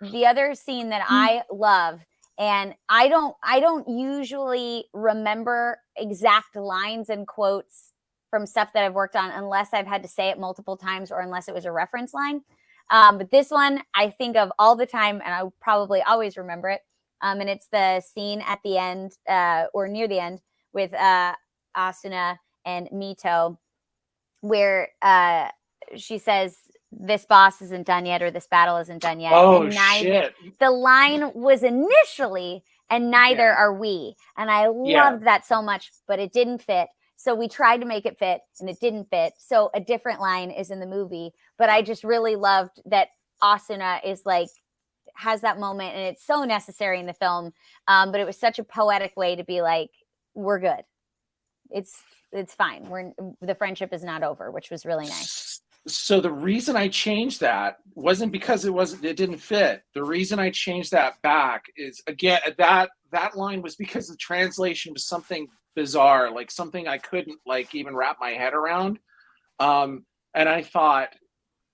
Speaker 3: the other scene that I love, and I don't usually remember exact lines and quotes from stuff that I've worked on unless I've had to say it multiple times or unless it was a reference line. But this one I think of all the time, and I probably always remember it. And it's the scene at the end, or near the end, with Asuna and Mito, where she says, "This boss isn't done yet," or "This battle isn't done yet."
Speaker 2: Oh, shit.
Speaker 3: The line was initially, "And neither are we." And I loved that so much, but it didn't fit. So we tried to make it fit, and it didn't fit. So a different line is in the movie. But I just really loved that Asuna is like, has that moment, and it's so necessary in the film. But it was such a poetic way to be like, we're good. It's fine. The friendship is not over, which was really nice.
Speaker 2: So the reason I changed that wasn't because it didn't fit. The reason I changed that back is, again, that line was because the translation was something bizarre, like something I couldn't like even wrap my head around. And I thought,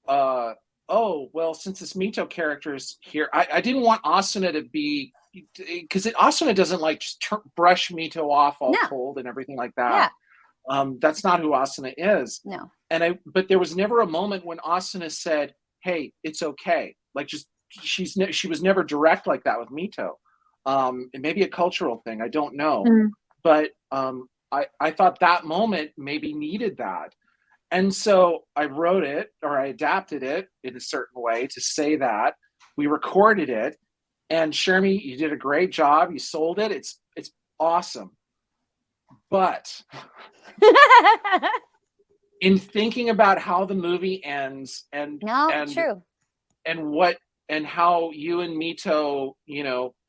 Speaker 2: oh, well, since this Mito character is here, I didn't want Asuna to be, because Asuna doesn't like just brush Mito off all cold and everything like that. That's not who Asuna is.
Speaker 3: No.
Speaker 2: But there was never a moment when Asuna said, "Hey, it's okay." Like, just she was never direct like that with Mito. It may be a cultural thing, I don't know. But I thought that moment maybe needed that. And so I wrote it, or I adapted it in a certain way to say that. We recorded it, and Cherami, you did a great job. You sold it. It's awesome. But in thinking about how the movie ends, and
Speaker 3: true,
Speaker 2: and how you and Mito,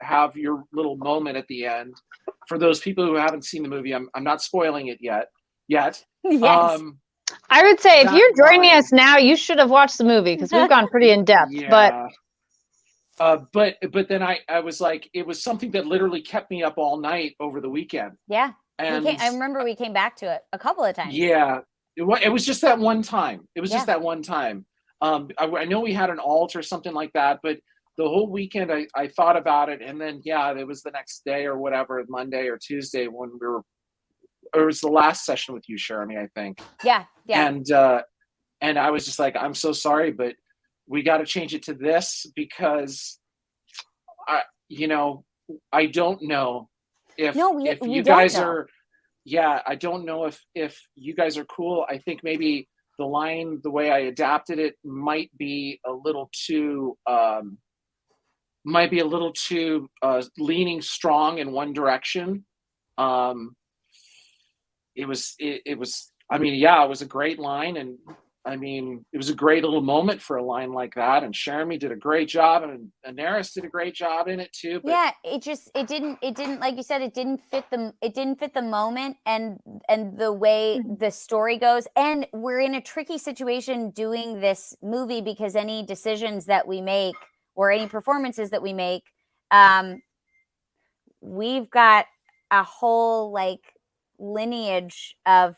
Speaker 2: have your little moment at the end. For those people who haven't seen the movie, I'm not spoiling it yet.
Speaker 3: Yes.
Speaker 1: I would say if you're joining us now, you should have watched the movie, because we've gone pretty in depth.
Speaker 2: Yeah. But then I was like, it was something that literally kept me up all night over the weekend.
Speaker 3: Yeah.
Speaker 2: And
Speaker 3: I remember we came back to it a couple of times.
Speaker 2: Yeah. It was just that one time. It was just that one time. I know we had an alt or something like that, but the whole weekend I thought about it, and then it was the next day or whatever, Monday or Tuesday, when it was the last session with you, Cherami, I think.
Speaker 3: Yeah.
Speaker 2: And I was just like, I'm so sorry, but we got to change it to this, because I don't know if you guys are. Yeah, I don't know if you guys are cool. I think maybe the line, the way I adapted it, might be a little too leaning strong in one direction. It was a great line, and it was a great little moment for a line like that. And Cherami did a great job, and Anaris did a great job in it too. But
Speaker 3: it didn't, like you said, it didn't fit the moment and the way the story goes. And we're in a tricky situation doing this movie, because any decisions that we make or any performances that we make, we've got a whole lineage of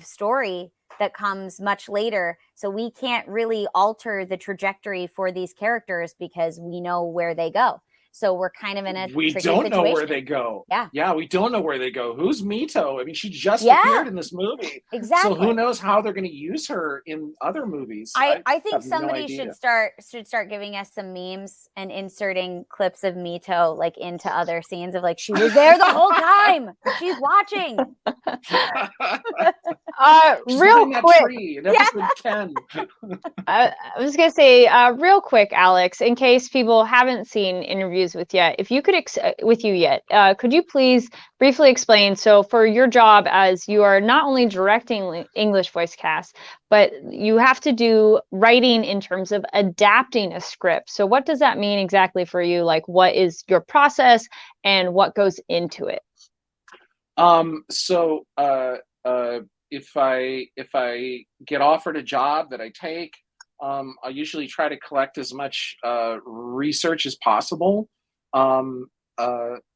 Speaker 3: story that comes much later. So we can't really alter the trajectory for these characters because we know where they go. So we're kind of in a
Speaker 2: We
Speaker 3: tricky
Speaker 2: don't know where
Speaker 3: situation.
Speaker 2: they go.
Speaker 3: Yeah.
Speaker 2: Yeah, we don't know where they go. Who's Mito? I mean, she just
Speaker 3: Yeah.
Speaker 2: appeared in this movie.
Speaker 3: Exactly.
Speaker 2: So who knows how they're going to use her in other movies?
Speaker 3: I think
Speaker 2: have no
Speaker 3: somebody
Speaker 2: idea.
Speaker 3: should start giving us some memes and inserting clips of Mito like into other scenes of like, she was there the whole time. She's watching.
Speaker 2: She's
Speaker 1: Real
Speaker 2: behind that
Speaker 1: quick.
Speaker 2: tree in episode 10.
Speaker 1: I was going to say, real quick, Alex, in case people haven't seen interviews with you yet, could you please briefly explain? So, for your job, as you are not only directing English voice cast, but you have to do writing in terms of adapting a script. So, what does that mean exactly for you? Like, what is your process and what goes into it?
Speaker 2: If I get offered a job that I take, I usually try to collect as much research as possible.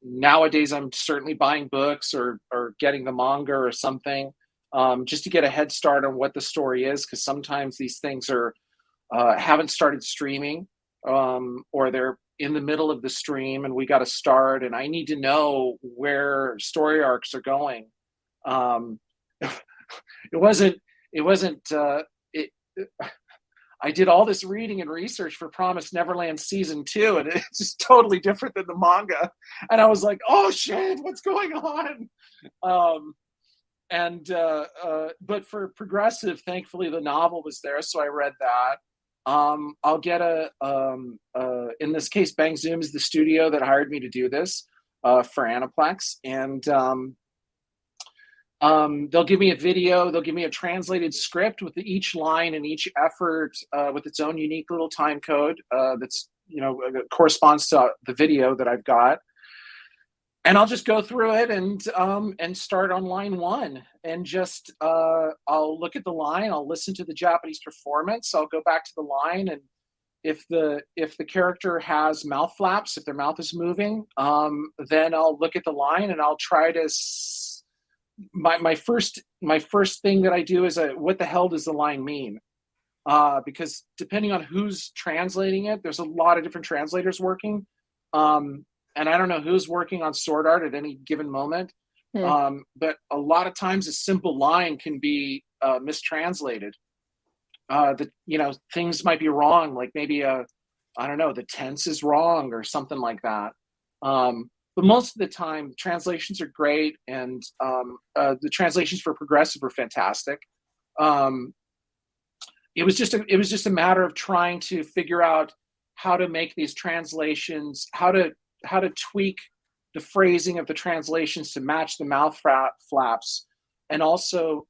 Speaker 2: Nowadays, I'm certainly buying books or getting the manga or something, just to get a head start on what the story is, because sometimes these things are haven't started streaming, or they're in the middle of the stream and we got to start, and I need to know where story arcs are going. I did all this reading and research for Promised Neverland season 2, and it's just totally different than the manga. And I was like, oh shit, what's going on? But for Progressive, thankfully the novel was there, so I read that. I'll get in this case, Bang Zoom is the studio that hired me to do this for Aniplex, and they'll give me a video, they'll give me a translated script with each line and each effort with its own unique little time code that's, corresponds to the video that I've got. And I'll just go through it and start on line 1 and just I'll look at the line, I'll listen to the Japanese performance, I'll go back to the line, and if the character has mouth flaps, if their mouth is moving, then I'll look at the line and I'll try to my first thing that I do is what the hell does the line mean? Because depending on who's translating it, there's a lot of different translators working. And I don't know who's working on Sword Art at any given moment. But a lot of times a simple line can be mistranslated. Things might be wrong, like maybe I don't know, the tense is wrong or something like that. But most of the time, translations are great, and the translations for Progressive are fantastic. It was just a matter of trying to figure out how to make these translations, how to tweak the phrasing of the translations to match the mouth flaps, and also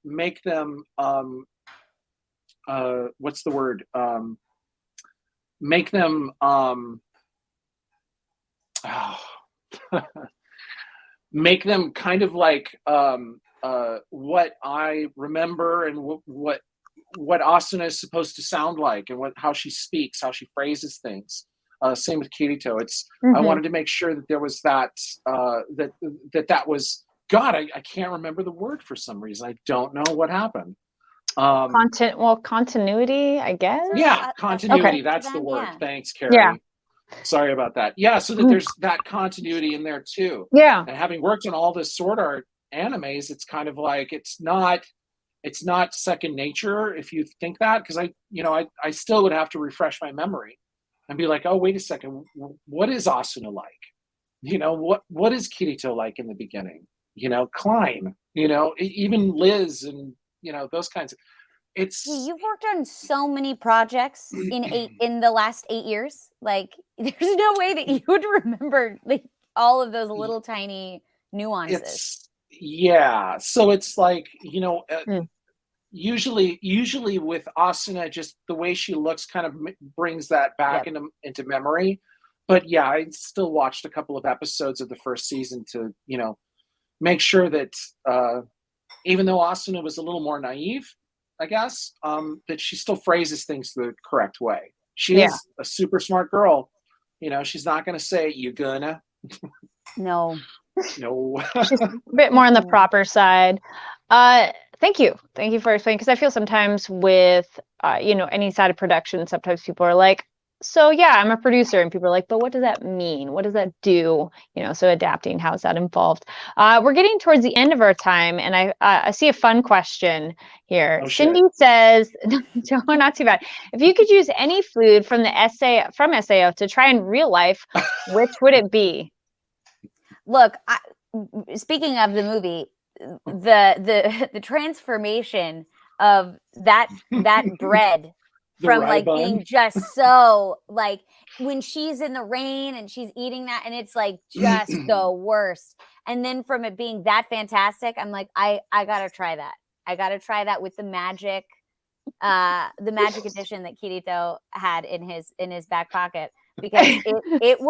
Speaker 2: make them what's the word? Make them make them kind of like what I remember and what Asuna is supposed to sound like, and how she speaks, how she phrases things. Same with Kirito. I wanted to make sure that there was that that was, God, I can't remember the word for some reason. I don't know what happened.
Speaker 1: Continuity, I guess.
Speaker 2: Yeah, continuity.
Speaker 1: Okay.
Speaker 2: That's the word. Yeah. Thanks, Kari.
Speaker 1: Yeah.
Speaker 2: Sorry about that. Yeah, so that there's that continuity in there too.
Speaker 1: Yeah.
Speaker 2: And having worked on all the Sword Art animes, it's kind of like it's not second nature if you think that, because I still would have to refresh my memory and be like, oh, wait a second, what is Asuna like? What is Kirito like in the beginning? Klein, even Liz, and those kinds of.
Speaker 3: You've worked on so many projects in the last 8 years. Like, there's no way that you would remember like all of those little tiny nuances.
Speaker 2: So it's like, usually with Asuna, just the way she looks kind of brings that back into memory. But yeah, I still watched a couple of episodes of the first season to make sure that even though Asuna was a little more naive, I guess, that she still phrases things the correct way. She is a super smart girl. She's not going to say, you gonna.
Speaker 3: No.
Speaker 1: She's a bit more on the proper side. Thank you for explaining, because I feel sometimes with any side of production, sometimes people are like, so yeah, I'm a producer, and people are like, but what does that mean? What does that do? So adapting, how is that involved? We're getting towards the end of our time, and I see a fun question here.
Speaker 2: Oh, shit.
Speaker 1: Cindy says, no, not too bad. If you could use any food from SAO to try in real life, which would it be?
Speaker 3: Look, speaking of the movie, the transformation of that bread from like
Speaker 2: bun.
Speaker 3: being just so like when she's in the rain and she's eating that and it's like just the worst, and then from it being that fantastic, I'm like, I gotta try that. I gotta try that with the magic edition that Kirito had in his back pocket, because it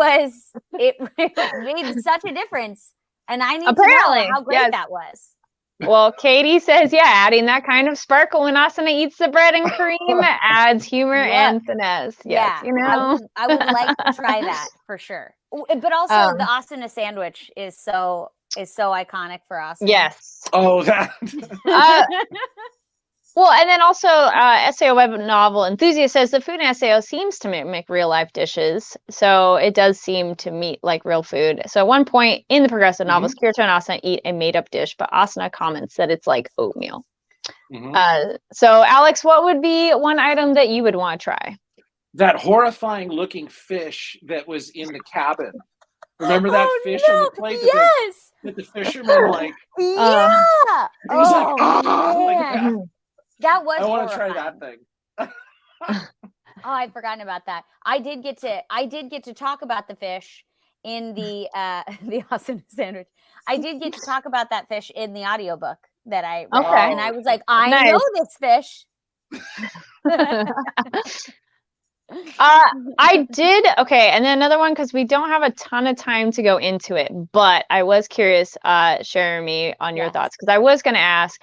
Speaker 3: made such a difference, and I need to know how great that was.
Speaker 1: Well, Katie says, yeah, adding that kind of sparkle when Asuna eats the bread and cream adds humor and finesse. Yes,
Speaker 3: yeah, I would like to try that for sure. But also the Asuna sandwich is so iconic for Asuna.
Speaker 1: Yes.
Speaker 2: Oh, that.
Speaker 1: Well, and then also SAO Web Novel Enthusiast says the food in SAO seems to mimic real life dishes. So it does seem to meet like real food. So at one point in the progressive novels, Kirito and Asuna eat a made up dish, but Asuna comments that it's like oatmeal. So Alex, what would be one item that you would want to try?
Speaker 2: That horrifying looking fish that was in the cabin. Remember that fish on the plate?
Speaker 3: Yes.
Speaker 2: That the fisherman like.
Speaker 3: Yeah.
Speaker 2: He was like, like that.
Speaker 3: That was.
Speaker 2: I want to try that thing.
Speaker 3: Oh, I'd forgotten about that. I did get to talk about the fish in the Asuna sandwich. I did get to talk about that fish in the audiobook that I read, and I was like, I know this fish.
Speaker 1: I did. Okay. And then another one, because we don't have a ton of time to go into it, but I was curious, Cherami, on your thoughts, because I was going to ask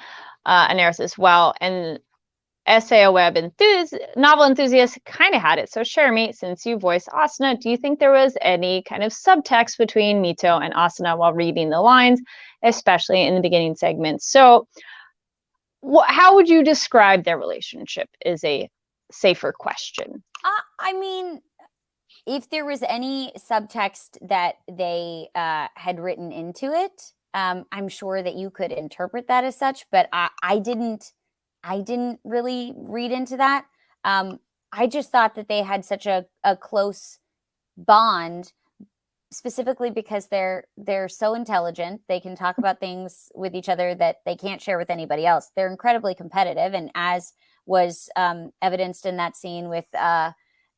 Speaker 1: Anaris as well. And SAO Web Novel Enthusiast kind of had it. So Cherami, since you voiced Asuna, do you think there was any kind of subtext between Mito and Asuna while reading the lines, especially in the beginning segments? So how would you describe their relationship is a safer question.
Speaker 3: I mean, if there was any subtext that they had written into it, I'm sure that you could interpret that as such, but I didn't really read into that. I just thought that they had such a close bond, specifically because they're so intelligent. They can talk about things with each other that they can't share with anybody else. They're incredibly competitive, and as was evidenced in that scene with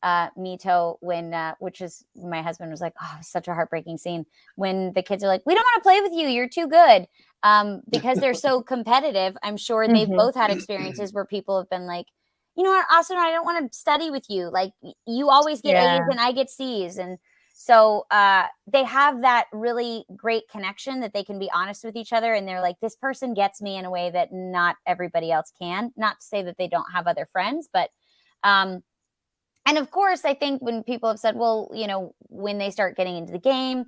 Speaker 3: Mito when which is my husband was like, oh, such a heartbreaking scene when the kids are like, we don't want to play with you, you're too good, because they're so competitive. I'm sure they've both had experiences where people have been like, you know what, Asuna, I don't want to study with you, like you always get A's and I get C's. And so they have that really great connection that they can be honest with each other, and they're like, this person gets me in a way that not everybody else can. Not to say that they don't have other friends, but and of course, I think when people have said, well, you know, when they start getting into the game,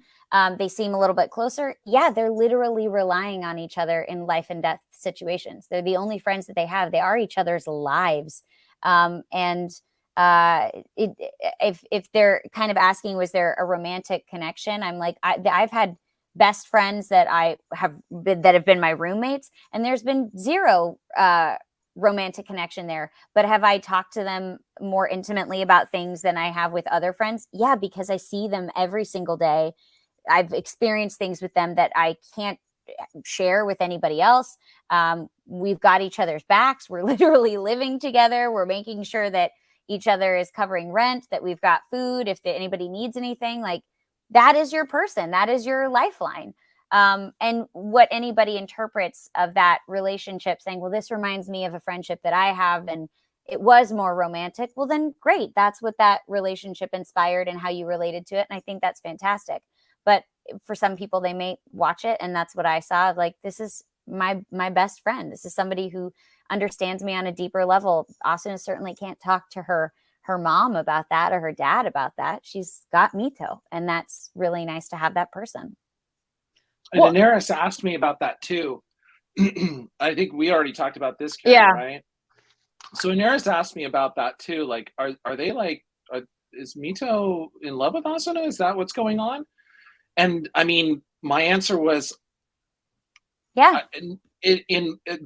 Speaker 3: they seem a little bit closer. Yeah, they're literally relying on each other in life and death situations. They're the only friends that they have. They are each other's lives. And if they're kind of asking, was there a romantic connection? I'm like, I've had best friends that have been my roommates, and there's been zero romantic connection there. But have I talked to them more intimately about things than I have with other friends? Yeah, because I see them every single day. I've experienced things with them that I can't share with anybody else. We've got each other's backs. We're literally living together. We're making sure that each other is covering rent, that we've got food. If anybody needs anything, like that is your person. That is your lifeline. And what anybody interprets of that relationship saying, well, this reminds me of a friendship that I have, and it was more romantic. Well, then great. That's what that relationship inspired and how you related to it. And I think that's fantastic. But for some people, they may watch it, and that's what I saw. Like, this is my best friend. This is somebody who understands me on a deeper level. Asuna certainly can't talk to her mom about that or her dad about that. She's got Mito, and that's really nice to have that person.
Speaker 2: And Daenerys asked me about that too. I think we already talked about this, Karen, right? So Daenerys asked me about that too. Like, are they like, is Mito in love with Asuna? Is that what's going on? And I mean, my answer was,
Speaker 3: Yeah.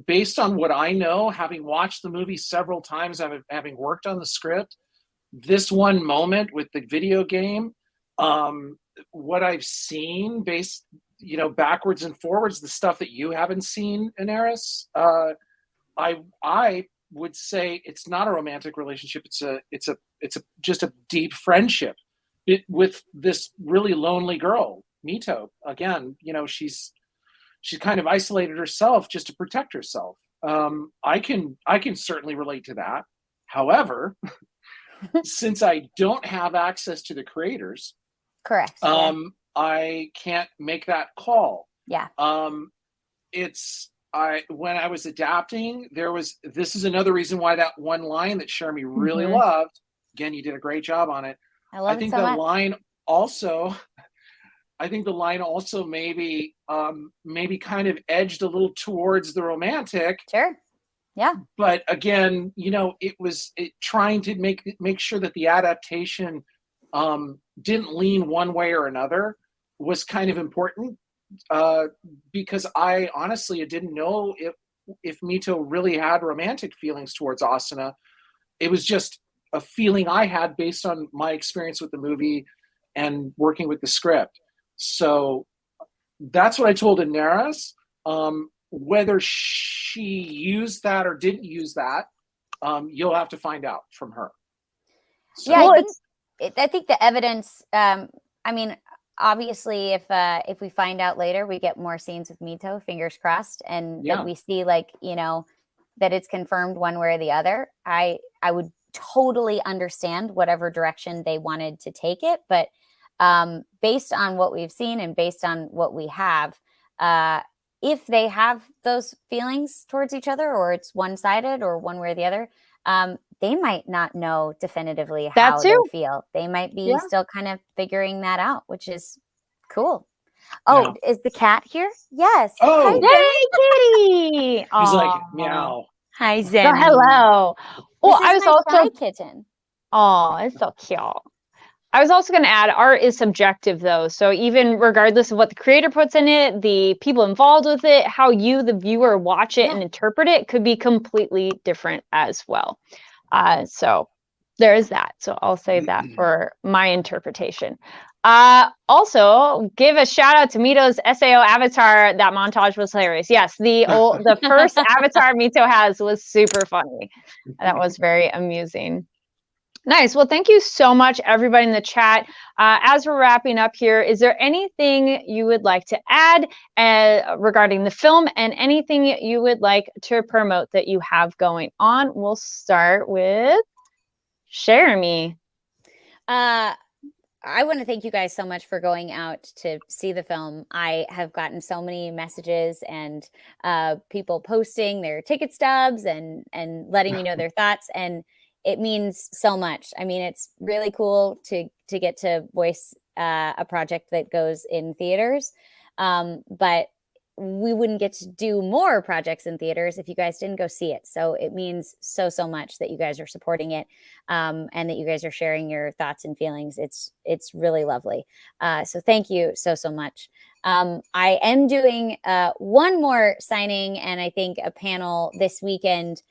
Speaker 2: Based on what I know, having watched the movie several times, having worked on the script, this one moment with the video game, what I've seen based, backwards and forwards, the stuff that you haven't seen, Inaris, I would say it's not a romantic relationship. It's just a deep friendship with this really lonely girl, Mito. Again, she's kind of isolated herself just to protect herself. I can certainly relate to that. However, since I don't have access to the creators,
Speaker 3: Correct.
Speaker 2: I can't make that call.
Speaker 3: Yeah.
Speaker 2: When I was adapting, this is another reason why that one line that Cherami really loved. Again, you did a great job on it.
Speaker 3: I think so much.
Speaker 2: I think the line also maybe kind of edged a little towards the romantic.
Speaker 3: Sure. Yeah.
Speaker 2: But again, it was trying to make sure that the adaptation didn't lean one way or another was kind of important, because I honestly didn't know if Mito really had romantic feelings towards Asuna. It was just a feeling I had based on my experience with the movie and working with the script. So that's what I told Inaris. Whether she used that or didn't use that, you'll have to find out from her. So.
Speaker 3: Yeah, I think the evidence. I mean, obviously, if we find out later, we get more scenes with Mito. Fingers crossed, and that we see that it's confirmed one way or the other. I would totally understand whatever direction they wanted to take it, but based on what we've seen and based on what we have, if they have those feelings towards each other, or it's one-sided or one way or the other, they might not know definitively how they feel. They might be still kind of figuring that out, which is cool. Oh, is the cat here? Yes.
Speaker 2: Oh,
Speaker 1: hey, kitty.
Speaker 2: He's like, meow.
Speaker 3: Hi, Zen.
Speaker 1: Oh, hello. Well, I was also
Speaker 3: kitten.
Speaker 1: Oh, it's so cute. I was also going to add, art is subjective, though. So even regardless of what the creator puts in it, the people involved with it, how you, the viewer, watch it and interpret it could be completely different as well. So there is that. So I'll save that for my interpretation. Also, give a shout out to Mito's SAO avatar. That montage was hilarious. Yes, the first avatar Mito has was super funny. That was very amusing. Nice. Well, thank you so much, everybody in the chat. As we're wrapping up here, is there anything you would like to add regarding the film and anything you would like to promote that you have going on? We'll start with Cherami.
Speaker 3: I want to thank you guys so much for going out to see the film. I have gotten so many messages and people posting their ticket stubs and letting me know their thoughts, and it means so much. I mean, it's really cool to get to voice a project that goes in theaters, but we wouldn't get to do more projects in theaters if you guys didn't go see it. So it means so much that you guys are supporting it, and that you guys are sharing your thoughts and feelings. It's really lovely. So thank you so much. I am doing one more signing and I think a panel this weekend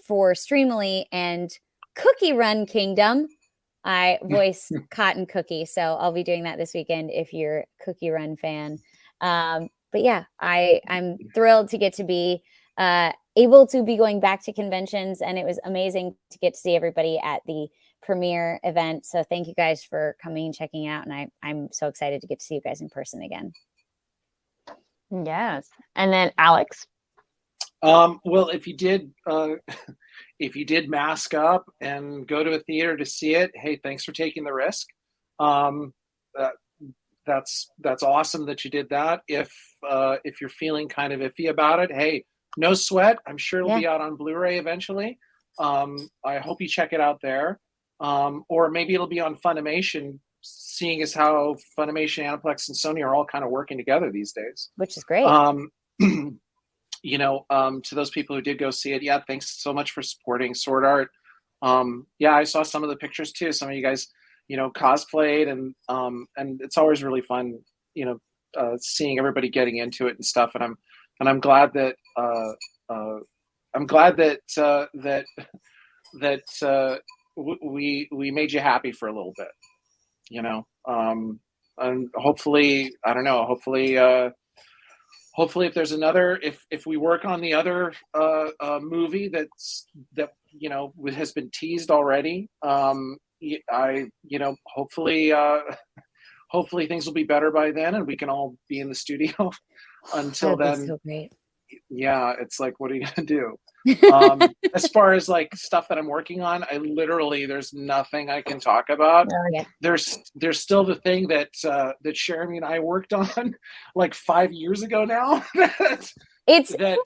Speaker 3: for Streamily and Cookie Run Kingdom. I voice Cotton Cookie, so I'll be doing that this weekend if you're a Cookie Run fan. But yeah, I'm thrilled to get to be able to be going back to conventions, and it was amazing to get to see everybody at the premiere event. So thank you guys for coming and checking out, and I'm so excited to get to see you guys in person again.
Speaker 1: Yes. And then Alex.
Speaker 2: Well, if you did mask up and go to a theater to see it, hey, thanks for taking the risk. That's awesome that you did that. If you're feeling kind of iffy about it, hey, no sweat. I'm sure it'll be out on Blu-ray eventually. I hope you check it out there. Or maybe it'll be on Funimation, seeing as how Funimation, Aniplex, and Sony are all kind of working together these days.
Speaker 3: Which is great.
Speaker 2: To those people who did go see it, yeah, thanks so much for supporting Sword Art. Yeah, I saw some of the pictures too. Some of you guys, cosplayed, and it's always really fun, seeing everybody getting into it and stuff. And I'm glad that we made you happy for a little bit, and hopefully, I don't know, hopefully if there's another, if we work on the other movie that has been teased already, hopefully hopefully things will be better by then and we can all be in the studio. Until then,
Speaker 3: so great.
Speaker 2: Yeah, it's like, what are you gonna do? As far as like stuff that I'm working on, there's nothing I can talk about.
Speaker 1: Okay.
Speaker 2: There's still the thing that Cherami and I worked on like 5 years ago now.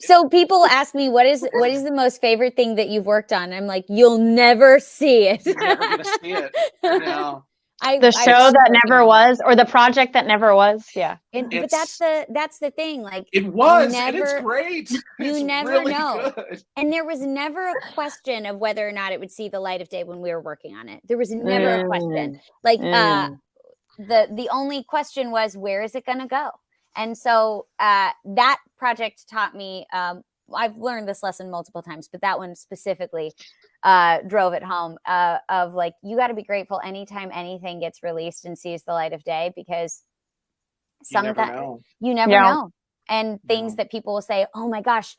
Speaker 3: So people ask me what is the most favorite thing that you've worked on. I'm like, you'll never see it.
Speaker 2: You're never gonna see it. No.
Speaker 1: The show that never was, or the project that never was. Yeah.
Speaker 3: But that's the thing. Like,
Speaker 2: it was, and it's great.
Speaker 3: You never
Speaker 2: really
Speaker 3: know.
Speaker 2: Good.
Speaker 3: And there was never a question of whether or not it would see the light of day when we were working on it. There was never a question. Like, the only question was, where is it going to go? And so that project taught me, I've learned this lesson multiple times, but that one specifically drove it home, of like, you got to be grateful anytime anything gets released and sees the light of day, because sometimes you never know. And things that people will say, oh my gosh,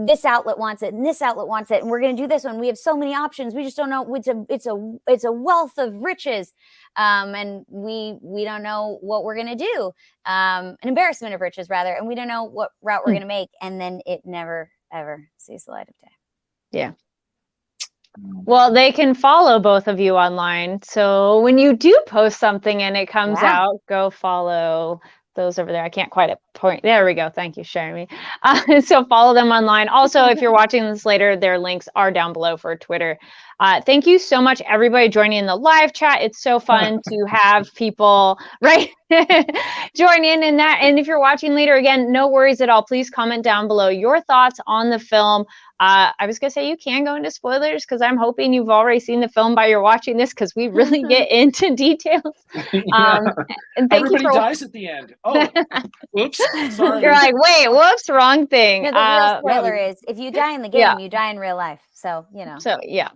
Speaker 3: this outlet wants it and this outlet wants it, and we're going to do this one. We have so many options. We just don't know. It's a wealth of riches. And we don't know what we're going to do. An embarrassment of riches, rather. And we don't know what route we're going to make. And then it never, ever sees the light of day.
Speaker 1: Yeah. Well, they can follow both of you online. So when you do post something and it comes out, go follow those over there. I can't quite point. There we go. Thank you, Cherami. So follow them online. Also, if you're watching this later, their links are down below for Twitter. Thank you so much, everybody, joining in the live chat. It's so fun to have people join in that. And if you're watching later, again, no worries at all. Please comment down below your thoughts on the film. I was going to say you can go into spoilers because I'm hoping you've already seen the film by you're watching this, because we really get into details. And thank
Speaker 2: Everybody
Speaker 1: you for
Speaker 2: dies at the end. Oh, oops. Sorry.
Speaker 1: You're like, wait, whoops, wrong thing.
Speaker 3: No, the real spoiler is, if you die in the game, you die in real life. So,
Speaker 1: So, yeah.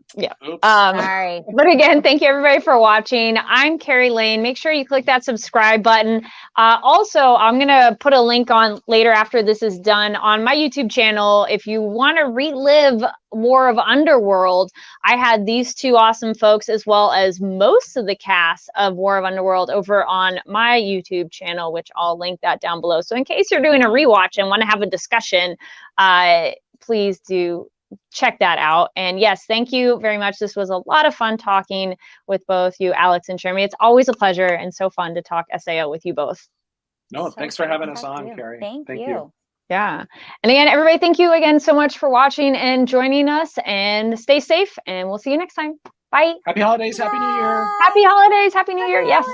Speaker 2: Oops.
Speaker 3: Sorry.
Speaker 1: But again, thank you everybody for watching. I'm Kari Lane. Make sure you click that subscribe button. Also, I'm going to put a link on later after this is done on my YouTube channel. If you want to relive War of Underworld, I had these two awesome folks, as well as most of the cast of War of Underworld, over on my YouTube channel, which I'll link that down below. So in case you're doing a rewatch and want to have a discussion, please do check that out. And yes, thank you very much. This was a lot of fun talking with both you, Alex and Cherami. It's always a pleasure and so fun to talk SAO with you both.
Speaker 2: No, thanks for having us on, Kari.
Speaker 3: Thank you.
Speaker 1: Yeah. And again, everybody, thank you again so much for watching and joining us, and stay safe, and we'll see you next time. Bye.
Speaker 2: Happy holidays. Happy New Year.
Speaker 1: Happy holidays. Happy New Year. Yes.